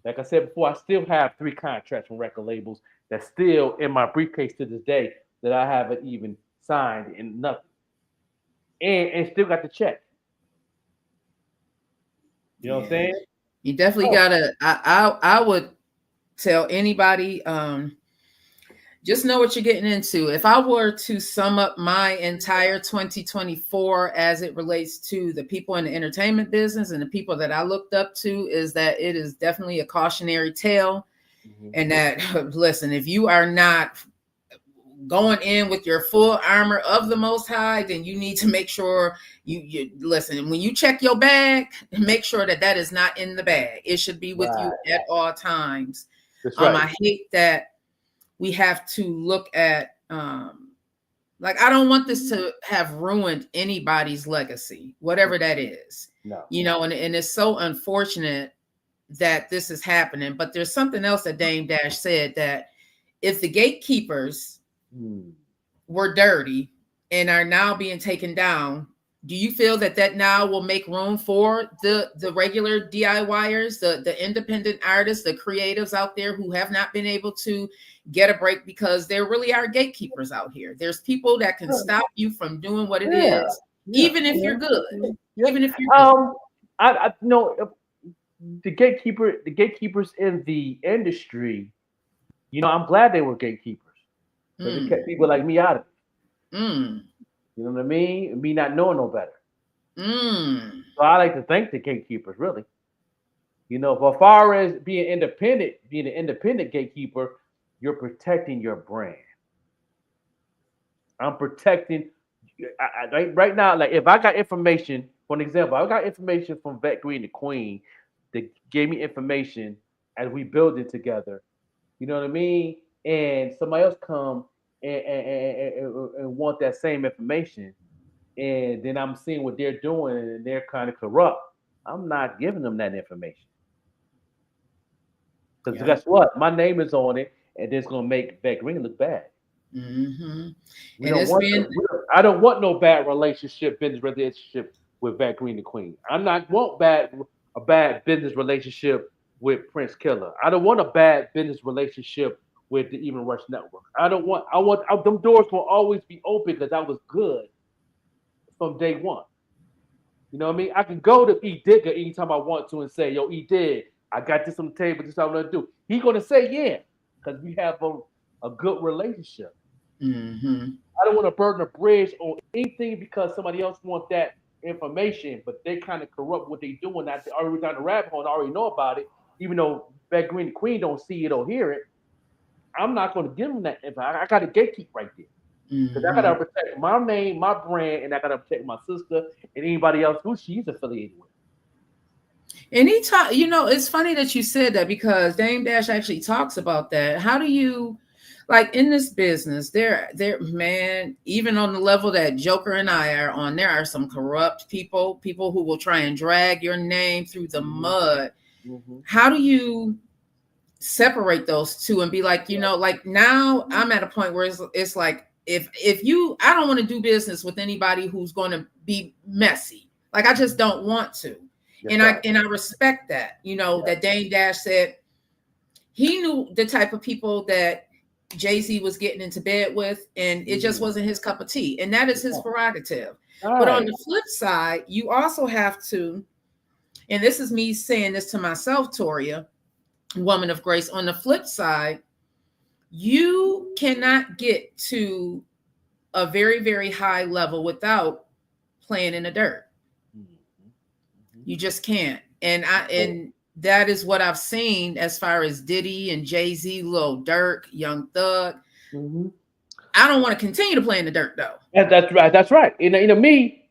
Like I said before, I still have 3 contracts from record labels that's still in my briefcase to this day that I haven't even signed and nothing. And still got the check. You know what I'm saying? You definitely gotta. I would tell anybody, just know what you're getting into. If I were to sum up my entire 2024 as it relates to the people in the entertainment business and the people that I looked up to, is that it is definitely a cautionary tale. And that, listen, if you are not going in with your full armor of the Most High, then you need to make sure you listen. When you check your bag, make sure that is not in the bag. It should be with you at all times. That's right. I hate that we have to look at like, I don't want this to have ruined anybody's legacy, whatever that is. No. You know, and it's so unfortunate that this is happening. But there's something else that Dame Dash said, that if the gatekeepers were dirty and are now being taken down, do you feel that now will make room for the regular DIYers, the independent artists, the creatives out there who have not been able to get a break because there really are gatekeepers out here? There's people that can stop you from doing what it is, even if you're good. Even if you're good. I know the gatekeepers in the industry, you know, I'm glad they were gatekeepers. Because it kept people like me out of it. You know what I mean? Me not knowing no better. So I like to thank the gatekeepers, really. You know, but as far as being an independent gatekeeper, you're protecting your brand. I'm protecting. Right now, like if I got information, for an example, I got information from Vet Green, the Queen, that gave me information as we build it together. You know what I mean? And somebody else come and want that same information, and then I'm seeing what they're doing, and they're kind of corrupt. I'm not giving them that information because guess what? My name is on it, and it's gonna make Vet Green look bad. I don't want no bad business relationship with Vet Green, the Queen. I'm not want a bad business relationship with Prince Killer. I don't want a bad business relationship with the Even Rush Network. I want them doors will always be open because I was good from day one. You know what I mean? I can go to E Digger anytime I want to and say, yo, E Dig, I got this on the table, this is what I'm gonna do. He's gonna say yeah, because we have a good relationship. I don't want to burn a bridge on anything because somebody else wants that information, but they kind of corrupt what they do, and I already down the rabbit hole and I already know about it, even though Vet Green the Queen don't see it or hear it. I'm not going to give them that info. I got a gatekeep right there. Because I got to protect my name, my brand, and I got to protect my sister and anybody else who she's affiliated with. And it's funny that you said that because Dame Dash actually talks about that. How do you, like in this business, there, man, even on the level that Joker and I are on, there are some corrupt people who will try and drag your name through the mud. How do you separate those two and be like, like now I'm at a point where it's like, if I don't want to do business with anybody who's going to be messy. Like I just don't want to. And I respect that, that Dame Dash said he knew the type of people that Jay-Z was getting into bed with, and it just wasn't his cup of tea. And that is his prerogative. But on the flip side, you also have to, and this is me saying this to myself, Toria, woman of grace. On the flip side, you cannot get to a very, very high level without playing in the dirt. You just can't. And that is what I've seen as far as Diddy and Jay-Z, Lil Durk, Young Thug. I don't want to continue to play in the dirt though. That's right. That's right. Me,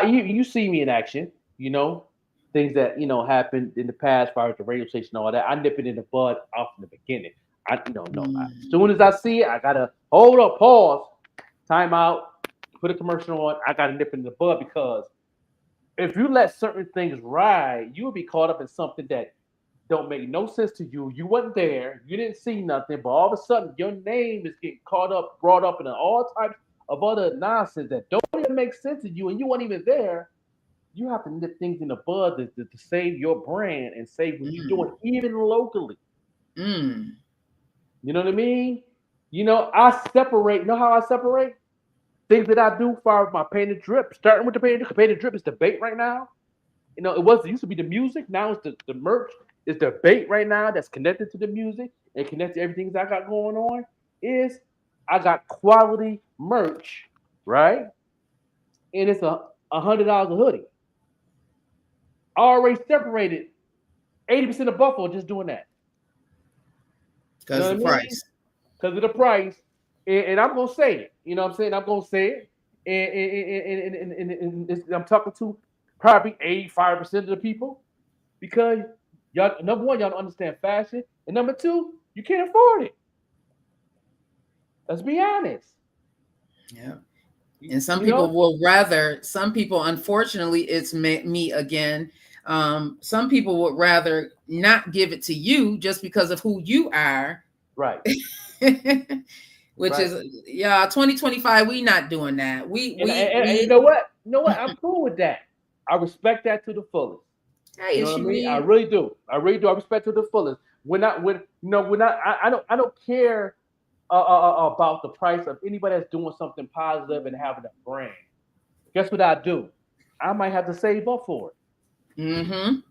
you see me in action, things that, happened in the past, as far as the radio station and all that. I nip it in the bud off in the beginning. As soon as I see it, I gotta hold up, pause, time out, put a commercial on. I gotta nip it in the bud because if you let certain things ride, you will be caught up in something that don't make no sense to you. You wasn't there, you didn't see nothing, but all of a sudden your name is getting brought up in all types of other nonsense that don't even make sense to you, and you weren't even there. You have to nip things in the bud to save your brand and save what you're doing, even locally. You know what I mean? I separate. You know how I separate? Things that I do as far as my painted drip, starting with the painted drip is the bait right now. It used to be the music. Now it's the merch. It's the bait right now that's connected to the music and connected to everything that I got going on. Is I got quality merch, right? And it's $100 a hoodie. I already separated 80% of Buffalo just doing that. Because of the price. Because of the price. And I'm going to say it. You know what I'm saying? I'm going to say it. And I'm talking to probably 85% of the people because y'all, number one, y'all don't understand fashion. And number two, you can't afford it. Let's be honest. Yeah. And some people unfortunately, it's me again. Some people would rather not give it to you just because of who you are. Right. Which is 2025. We not doing that. We you know what? I'm cool with that. I respect that to the fullest. Hey, you know what I mean? I really do. I respect to the fullest. I don't care about the price of anybody that's doing something positive and having a brand. Guess what I do? I might have to save up for it.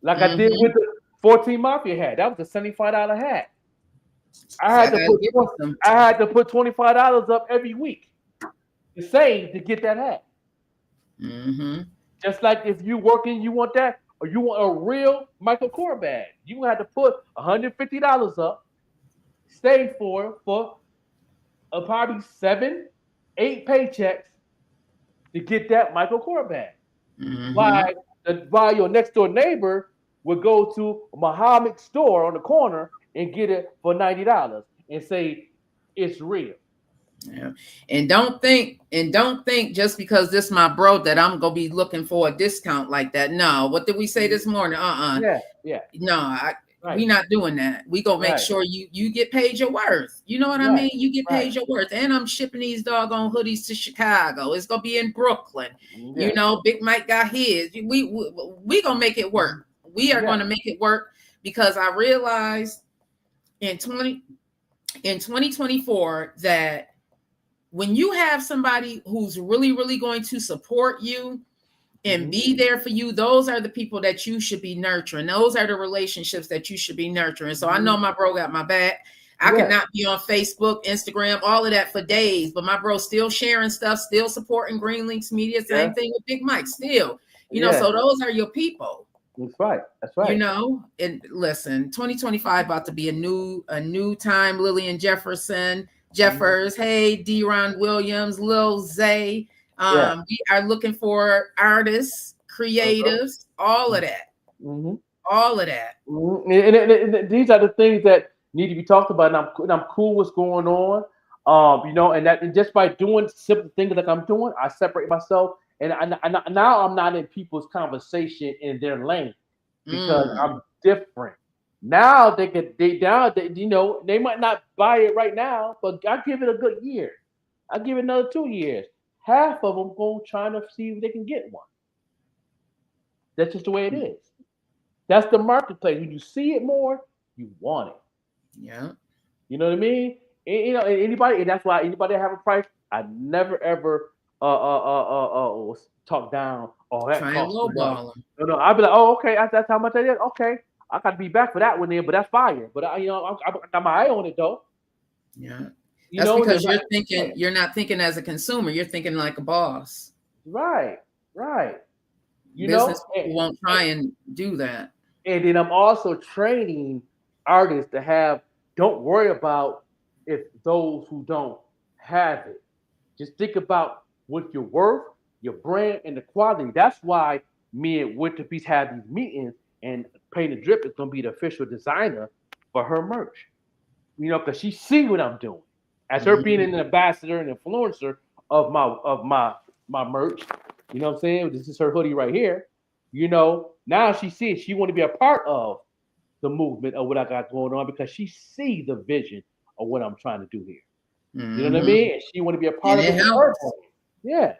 Like I did with the 14 Mafia hat. That was a $75 hat. I had to put $25 up every week to save to get that hat. Just like if you working, you want that. or you want a real Michael Kors bag, you gonna have to put $150 up, stay for probably 7-8 paychecks to get that Michael Kors bag. Mhm. Why your next door neighbor would go to a Muhammad store on the corner and get it for $90 and say it's real. Yeah. And don't think just because this my bro that I'm gonna be looking for a discount like that. No, what did we say this morning? Yeah. No, Right. we not doing that. We gonna make Right. sure you get paid your worth. You know what I Right. mean? You get paid Right. your worth. And I'm shipping these doggone hoodies to Chicago. It's gonna be in Brooklyn. Yeah. You know, Big Mike got his. We gonna make it work. We are gonna make it work because I realized in 2024 that when you have somebody who's really, really going to support you and be there for you, those are the people that you should be nurturing. Those are the relationships that you should be nurturing. So I know my bro got my back. I could not be on Facebook, Instagram, all of that for days, but my bro still sharing stuff, still supporting Green Links Media. Same thing with Big Mike, still. You know, so those are your people. That's right. That's right. You know, and listen, 2025 about to be a new time. Lillian Jeffers, hey, D-Ron Williams, Lil Zay. We are looking for artists, creatives, all of that. All of that. And these are the things that need to be talked about. And I'm cool what's going on. You know, and just by doing simple things like I'm doing, I separate myself. And now I'm not in people's conversation in their lane because I'm different. Now they might not buy it right now, but I give it a good year. I give it another 2 years. Half of them go trying to see if they can get one. That's just the way it is. That's the marketplace. When you see it more, you want it. Yeah. You know what I mean? And, you know, anybody, and that's why anybody have a price, I never ever talk down. Oh, that try and costs lowball them. No, I'd be like, oh, okay, that's how much I did. Okay, I got to be back for that one then, but that's fire. But I got my eye on it though. Yeah, you that's because you're thinking. You're not thinking as a consumer. You're thinking like a boss. Right. You Business know, people won't try and do that. And then I'm also training artists to have. Don't worry about if those who don't have it. Just think about what you're worth, your brand, and the quality. That's why me and Winter Peace have these meetings, and Painted Drip is going to be the official designer for her merch. You know, because she see what I'm doing. As her being an ambassador and influencer of my merch, you know what I'm saying? This is her hoodie right here. You know, now she sees she want to be a part of the movement of what I got going on because she see the vision of what I'm trying to do here. You know what I mean? And she want to be a part of it. Yeah.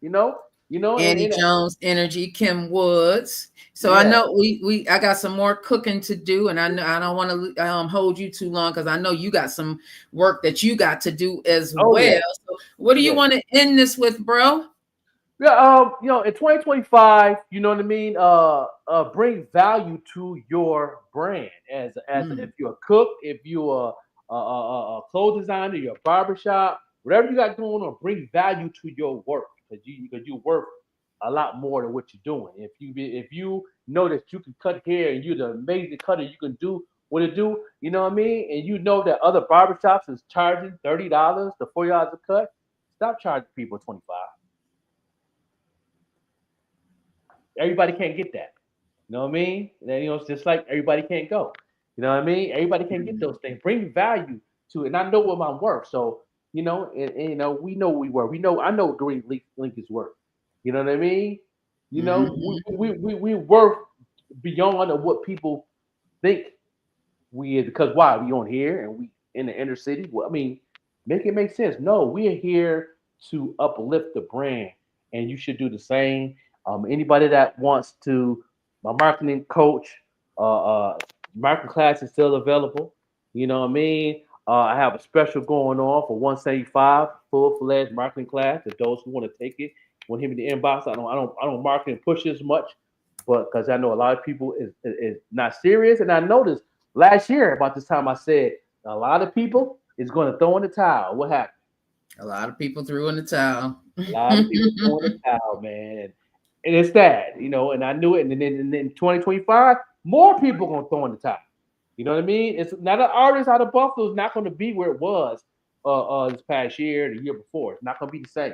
You know, Annie Jones Energy, Kim Woods. So I know I got some more cooking to do, and I know I don't want to hold you too long because I know you got some work that you got to do as well. Yeah. So what do you want to end this with, bro? Yeah, you know, in 2025, you know what I mean? Bring value to your brand as if you're a cook, if you're a clothes designer, you're a barbershop, whatever you got going on, bring value to your work because you're worth a lot more than what you're doing. If you know that you can cut hair and you're the amazing cutter, you can do what it do, you know what I mean? And you know that other barbershops is charging $30 to $40 a cut, stop charging people $25. Everybody can't get that. You know what I mean? And then, you know, it's just like everybody can't go. You know what I mean? Everybody can't get those things. Bring value to it. And I know what I'm worth. So, you know, and you know, we know we worth. I know Green Link is worth. You know what I mean? You know, we worth beyond of what people think we is, because why? We on here and we in the inner city. Well, I mean, make it make sense. No, we are here to uplift the brand, and you should do the same. Anybody that wants to, my marketing coach, marketing class is still available. You know what I mean? I have a special going on for $175 full-fledged marketing class to those who want to take it. Want him in the inbox. I don't market and push as much, but because I know a lot of people is not serious. And I noticed last year about this time I said a lot of people is going to throw in the towel. What happened? A lot of people threw in the towel. A lot of people threw in the towel, man. And it's sad, you know, and I knew it. And then 2025, more people gonna throw in the towel. You know what I mean? It's not an artist out of Buffalo is not gonna be where it was this past year, the year before. It's not gonna be the same.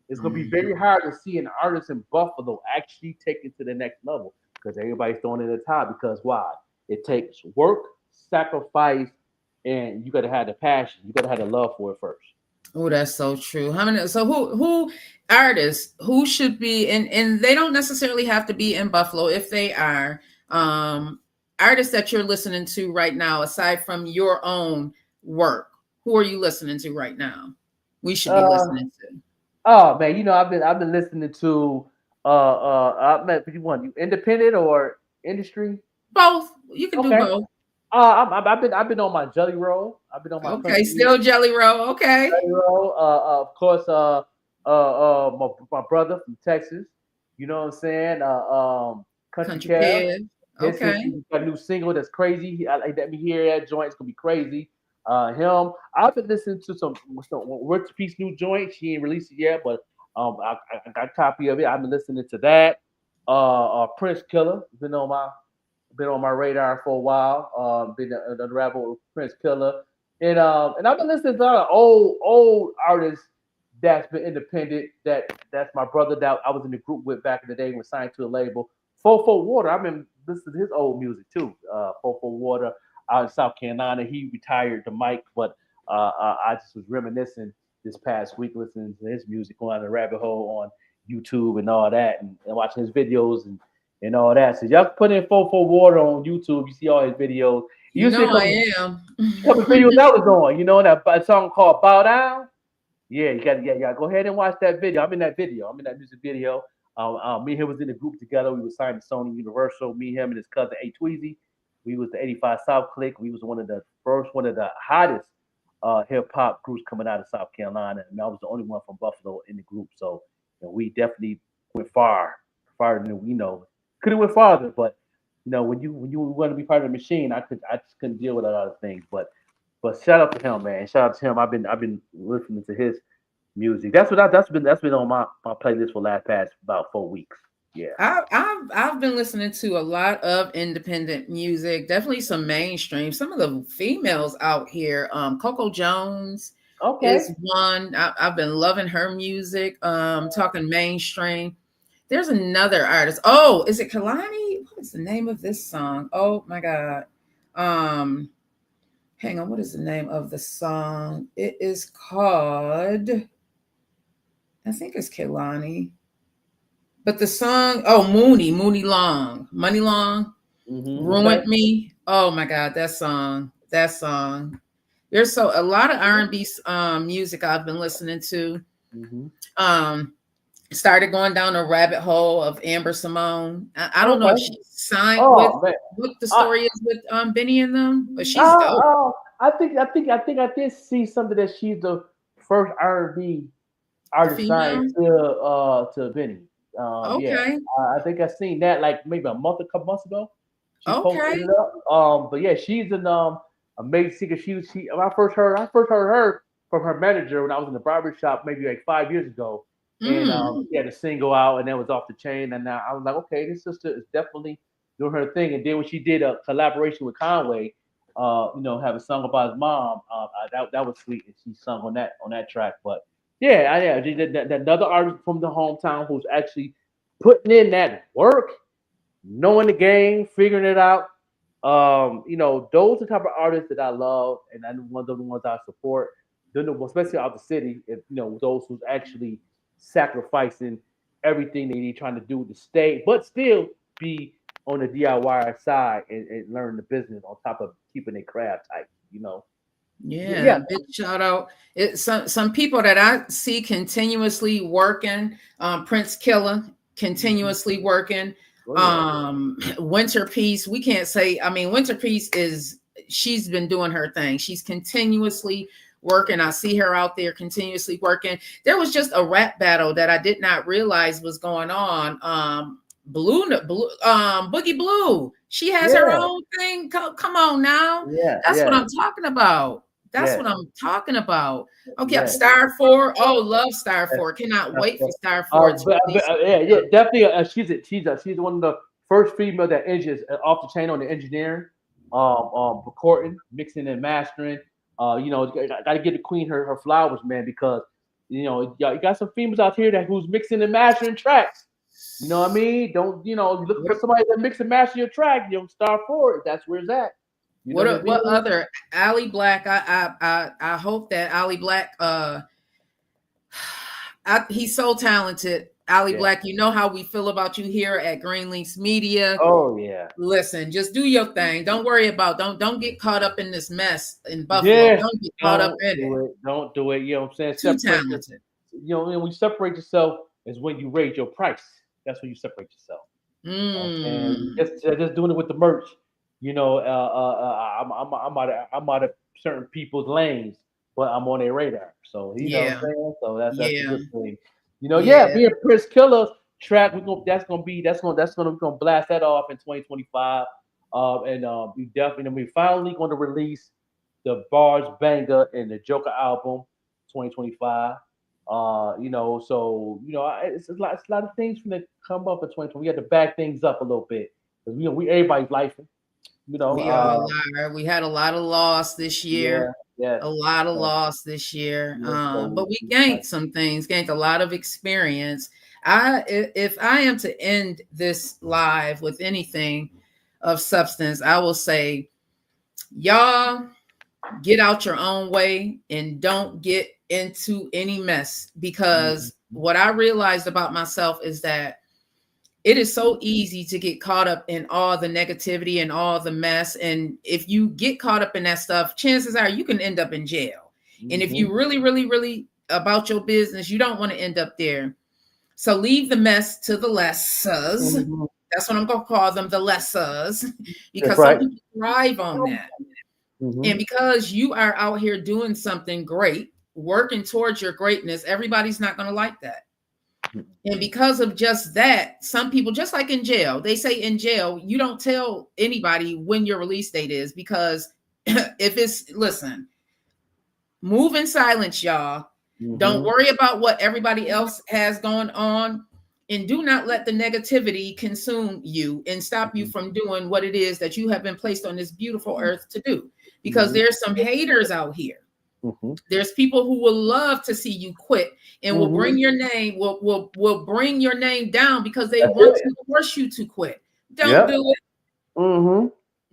It's gonna be very hard to see an artist in Buffalo actually take it to the next level because everybody's throwing in the towel. Because why? It takes work, sacrifice, and you gotta have the passion. You gotta have the love for it first. Oh, that's so true. How many? So who artists who should be and they don't necessarily have to be in Buffalo if they are artists that you're listening to right now, aside from your own work. Who are you listening to right now? We should be listening to. Oh man, you know I've been listening to you want you independent or industry? Both. You can do both. I've been on my Jelly Roll. I've been on my still Jelly Roll. Okay. Jelly Roll. Of course, my brother from Texas. You know what I'm saying? Country Kev. Okay. He's got a new single that's crazy. Let me hear that joint. It's gonna be crazy. Him. I've been listening to some Word to Peace new joint. She ain't released it yet, but I got a copy of it. I've been listening to that. Prince Killer been on my radar for a while. Been unraveled with Prince Killer, and I've been listening to a lot of old artists that's been independent. That's my brother that I was in the group with back in the day when signed to a label. 4-4 Water. I've been listening to his old music too. 4-4 Water out in South Carolina. He retired the mic, but I just was reminiscing this past week listening to his music, going down the rabbit hole on YouTube and all that, and watching his videos and all that. So y'all put in 4-4 Water on YouTube. You see all his videos. You know I am. A couple videos I was on. You know that song called Bow Down. Yeah, you got go ahead and watch that video. I'm in that video. I'm in that music video. Me and him was in the group together. We were signed to Sony Universal. Me, him, and his cousin A Tweezy. We was the 85 South Clique. We was one of the hottest hip hop groups coming out of South Carolina, and I was the only one from Buffalo in the group. So we definitely went farther than we know. Could have went farther, but when you want to be part of the machine, I just couldn't deal with a lot of things. But shout out to him, man. Shout out to him. I've been listening to his music. That's been on my playlist for past about 4 weeks. Yeah, I've been listening to a lot of independent music, definitely some mainstream. Some of the females out here, Coco Jones is one. I've been loving her music. Talking mainstream. There's another artist. Oh, is it Kehlani? What is the name of this song? Oh my God. Hang on. What is the name of the song? It is called, I think it's Kehlani. But the song, Money Long, Ruined Me. Oh my God, that song. There's a lot of R&B music I've been listening to. Started going down a rabbit hole of Amber Simone. I don't know if she's signed with what the story is with Benny and them, but she's dope. I think I did see something that she's the first R&B artist signed to Benny. Yeah, I think I seen that like maybe a couple months ago. She posted it up. But yeah, she's an amazing singer. She I first heard her from her manager when I was in the barber shop maybe like 5 years ago. And she had a single out and that was off the chain. And now I was like, okay, this sister is definitely doing her thing. And then when she did a collaboration with Conway, have a song about his mom, that was sweet. And she sung on that track. But yeah, another artist from the hometown who's actually putting in that work, knowing the game, figuring it out. Those are the type of artists that I love, and I one of the ones I support. Especially out the city, those who's actually sacrificing everything they're trying to do to stay, but still be on the DIY side and learn the business on top of keeping their craft tight. Yeah, big shout out. Some people that I see continuously working. Prince Killer continuously working. Winter Peace. We can't say. I mean, Winter Peace she's been doing her thing. She's continuously working. I see her out there continuously working. There was just a rap battle that I did not realize was going on. Boogie Blue. She has her own thing. Come on now. Yeah, that's what I'm talking about. That's what I'm talking about. Okay, Star 4. Oh, love Star 4. Cannot wait for Star 4. Yeah, definitely. She's one of the first female that engineers off the chain on the engineering, recording, mixing and mastering. You know, got to give the queen her flowers, man, because you know you got some females out here who's mixing and mastering tracks. You know what I mean? Don't you look for somebody that mix and master your track? Star 4. That's where it's at. What other Ali Black? I hope that Ali Black. He's so talented. Ali Black, you know how we feel about you here at Green Links Media. Oh yeah. Listen, just do your thing. Don't worry about don't get caught up in this mess in Buffalo. Yeah. Don't get caught up in it. Don't do it. You know what I'm saying? Too talented. When you separate yourself is when you raise your price. That's when you separate yourself. And just doing it with the merch. I'm out of certain people's lanes, but I'm on their radar. So you know what I'm saying. So that's a good thing. Being Prince Killer track, we're gonna blast that off in 2025. We definitely we finally going to release the Bars Banger and the Joker album 2025. It's a lot of things from that come up in 2020. We had to back things up a little bit because we everybody's lifing. We all are. We had a lot of loss this year. Yeah. A lot of loss this year. But we gained some things, gained a lot of experience. If I am to end this live with anything of substance, I will say, y'all get out your own way and don't get into any mess, because what I realized about myself is that it is so easy to get caught up in all the negativity and all the mess. And if you get caught up in that stuff, chances are you can end up in jail. And if you really, really, really about your business, you don't want to end up there. So leave the mess to the lessers. That's what I'm going to call them, the lessers, because some people thrive on that. And because you are out here doing something great, working towards your greatness, everybody's not going to like that. And because of just that, some people, just like in jail, they say in jail, you don't tell anybody when your release date is, because listen, move in silence, y'all. Don't worry about what everybody else has going on, and do not let the negativity consume you and stop you from doing what it is that you have been placed on this beautiful earth to do, because there's some haters out here. There's people who will love to see you quit and will bring your name, will bring your name down because they want to force you to quit. Don't do it.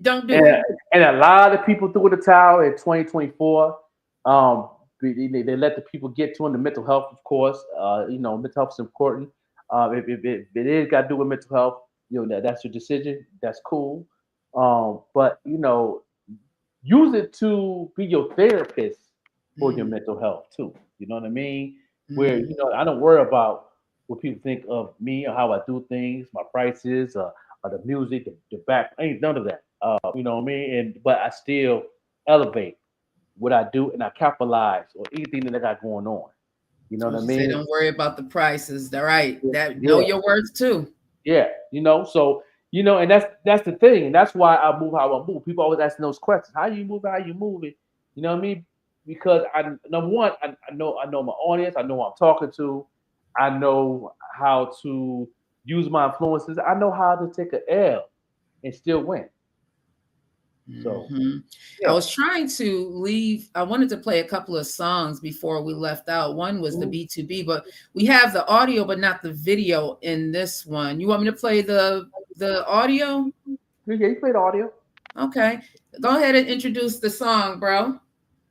Don't do it. And a lot of people threw the towel in 2024. They let the people get to the mental health, of course. Mental health is important. If it is got to do with mental health, that's your decision. That's cool. But use it to be your therapist for your mental health too. You know what I mean? Where I don't worry about what people think of me or how I do things, my prices, or the music, the back. Ain't none of that. You know what I mean? But I still elevate what I do, and I capitalize on anything that I got going on. You know what I mean? Don't worry about the prices. All right. Know your worth too. Yeah. So and that's the thing, and that's why I move how I move. People always asking those questions: how you move, how you move it. You know what I mean? Because number one, I know my audience. I know who I'm talking to. I know how to use my influences. I know how to take an L and still win. So I was trying to leave. I wanted to play a couple of songs before we left out. One was the B2B, but we have the audio, but not the video in this one. You want me to play the audio? Yeah, you play the audio. Okay. Go ahead and introduce the song, bro.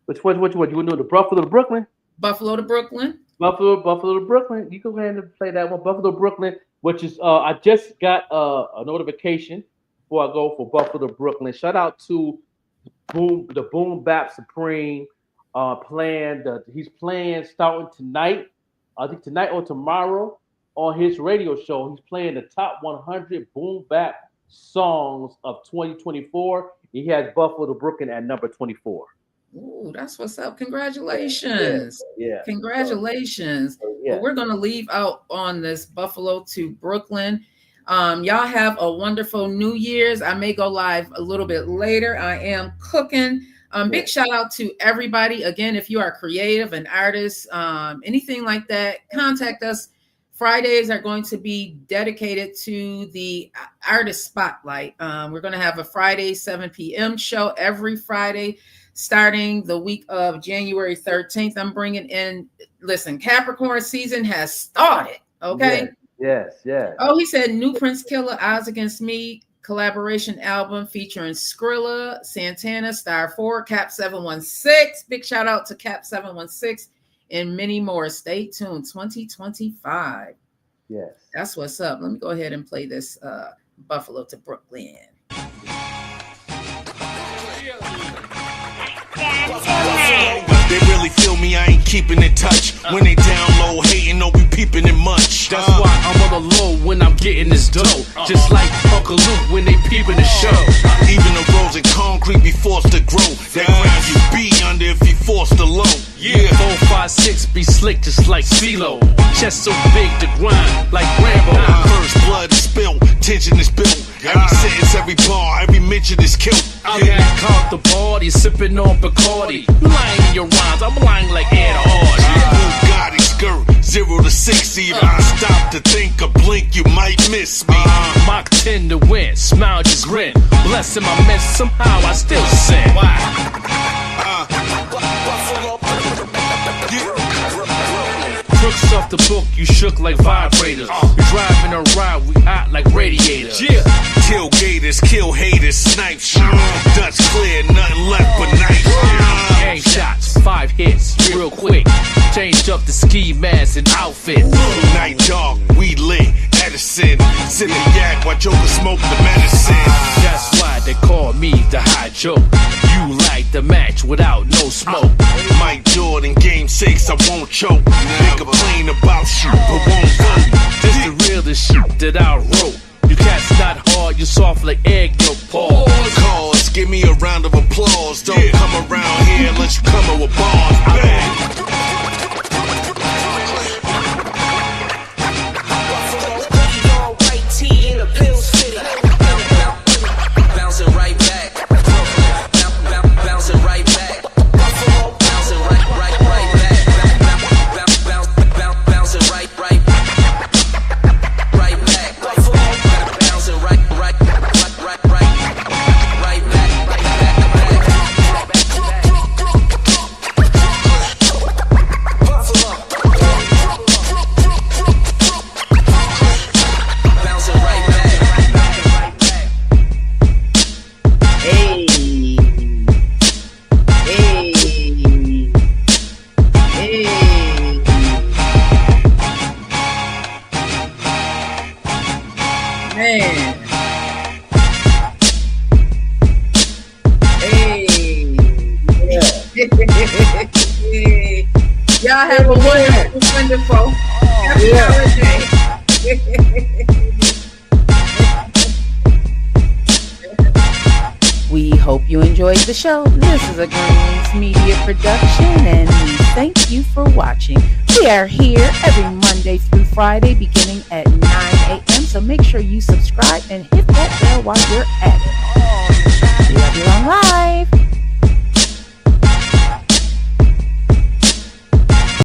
Which one? You want to do the Buffalo to Brooklyn? Buffalo to Brooklyn. Buffalo to Brooklyn. You go ahead and play that one. Buffalo to Brooklyn, which is I just got a notification before I go for Buffalo to Brooklyn. Shout out to the Boom Bap Supreme he's playing starting tonight. I think tonight or tomorrow on his radio show. He's playing the top 100 Boom Bap songs of 2024. He has Buffalo to Brooklyn at number 24. Ooh, that's what's up. Congratulations. Yeah. Congratulations. Well, we're going to leave out on this Buffalo to Brooklyn. Y'all have a wonderful New Year's. I may go live a little bit later. I am cooking Big shout out to everybody. Again, if you are creative, an artist, anything like that, contact us. Fridays are going to be dedicated to the artist spotlight. We're going to have a Friday 7 p.m. show every Friday, starting the week of January 13th. I'm bringing in, listen, Capricorn season has started. Okay. Yes. Oh, he said new Prince Killer, Odds Against Me collaboration album featuring Skrilla, Santana, Star 4, Cap 716. Big shout out to Cap 716 and many more. Stay tuned. 2025. Yes. That's what's up. Let me go ahead and play this Buffalo to Brooklyn. They really feel me, I ain't keeping in touch. When they down low, hating, don't be peeping in much. That's why I'm on the low when I'm getting this dough. Just like Uncle Luke when they peeping the show. Even the roads in concrete be forced to grow. That ground you be under if you forced to low. Yeah, 4, 5, 6 be slick just like CeeLo. Chest so big to grind like Rambo. First blood is spilled, tension is built. Every sentence, every bar, every mention is killed. I'm caught the party, sipping on Bacardi. You lying in your rhymes, I'm lying like Ed Hardy. Bugatti skirt, 0 to 60. If I stop to think or blink, you might miss me. Mach 10 to win, smile just grin. Blessing my mess, somehow I still sin. Crooks off the book, you shook like vibrators. We driving a ride, we hot like radiators. Yeah, tailgaters, kill haters, snipe shot. Dutch clear, nothing left but night. Gang shots, 5 hits, real quick. Changed up the ski mask and outfit. Night dark, we lit, Edison. Sip the yak while Joker smoke the medicine. That's why they call me the high joke. You like the match without no smoke. Mike Jordan, game 6, I won't choke. They complain about shit, but won't vote. This the realest shit that I wrote. You cats not hard, you soft like egg yolk paw. Cause, give me a round of applause. Don't come around here unless you come up with bars. Bouncing right back. Bouncing right back. Bouncing right back. Bouncing right back. Y'all have a wonderful happy holiday. We hope you enjoyed the show. This is a Greens Media production, and we thank you for watching. We are here every Monday through Friday, beginning at 9 a.m. So make sure you subscribe and hit that bell while you're at it.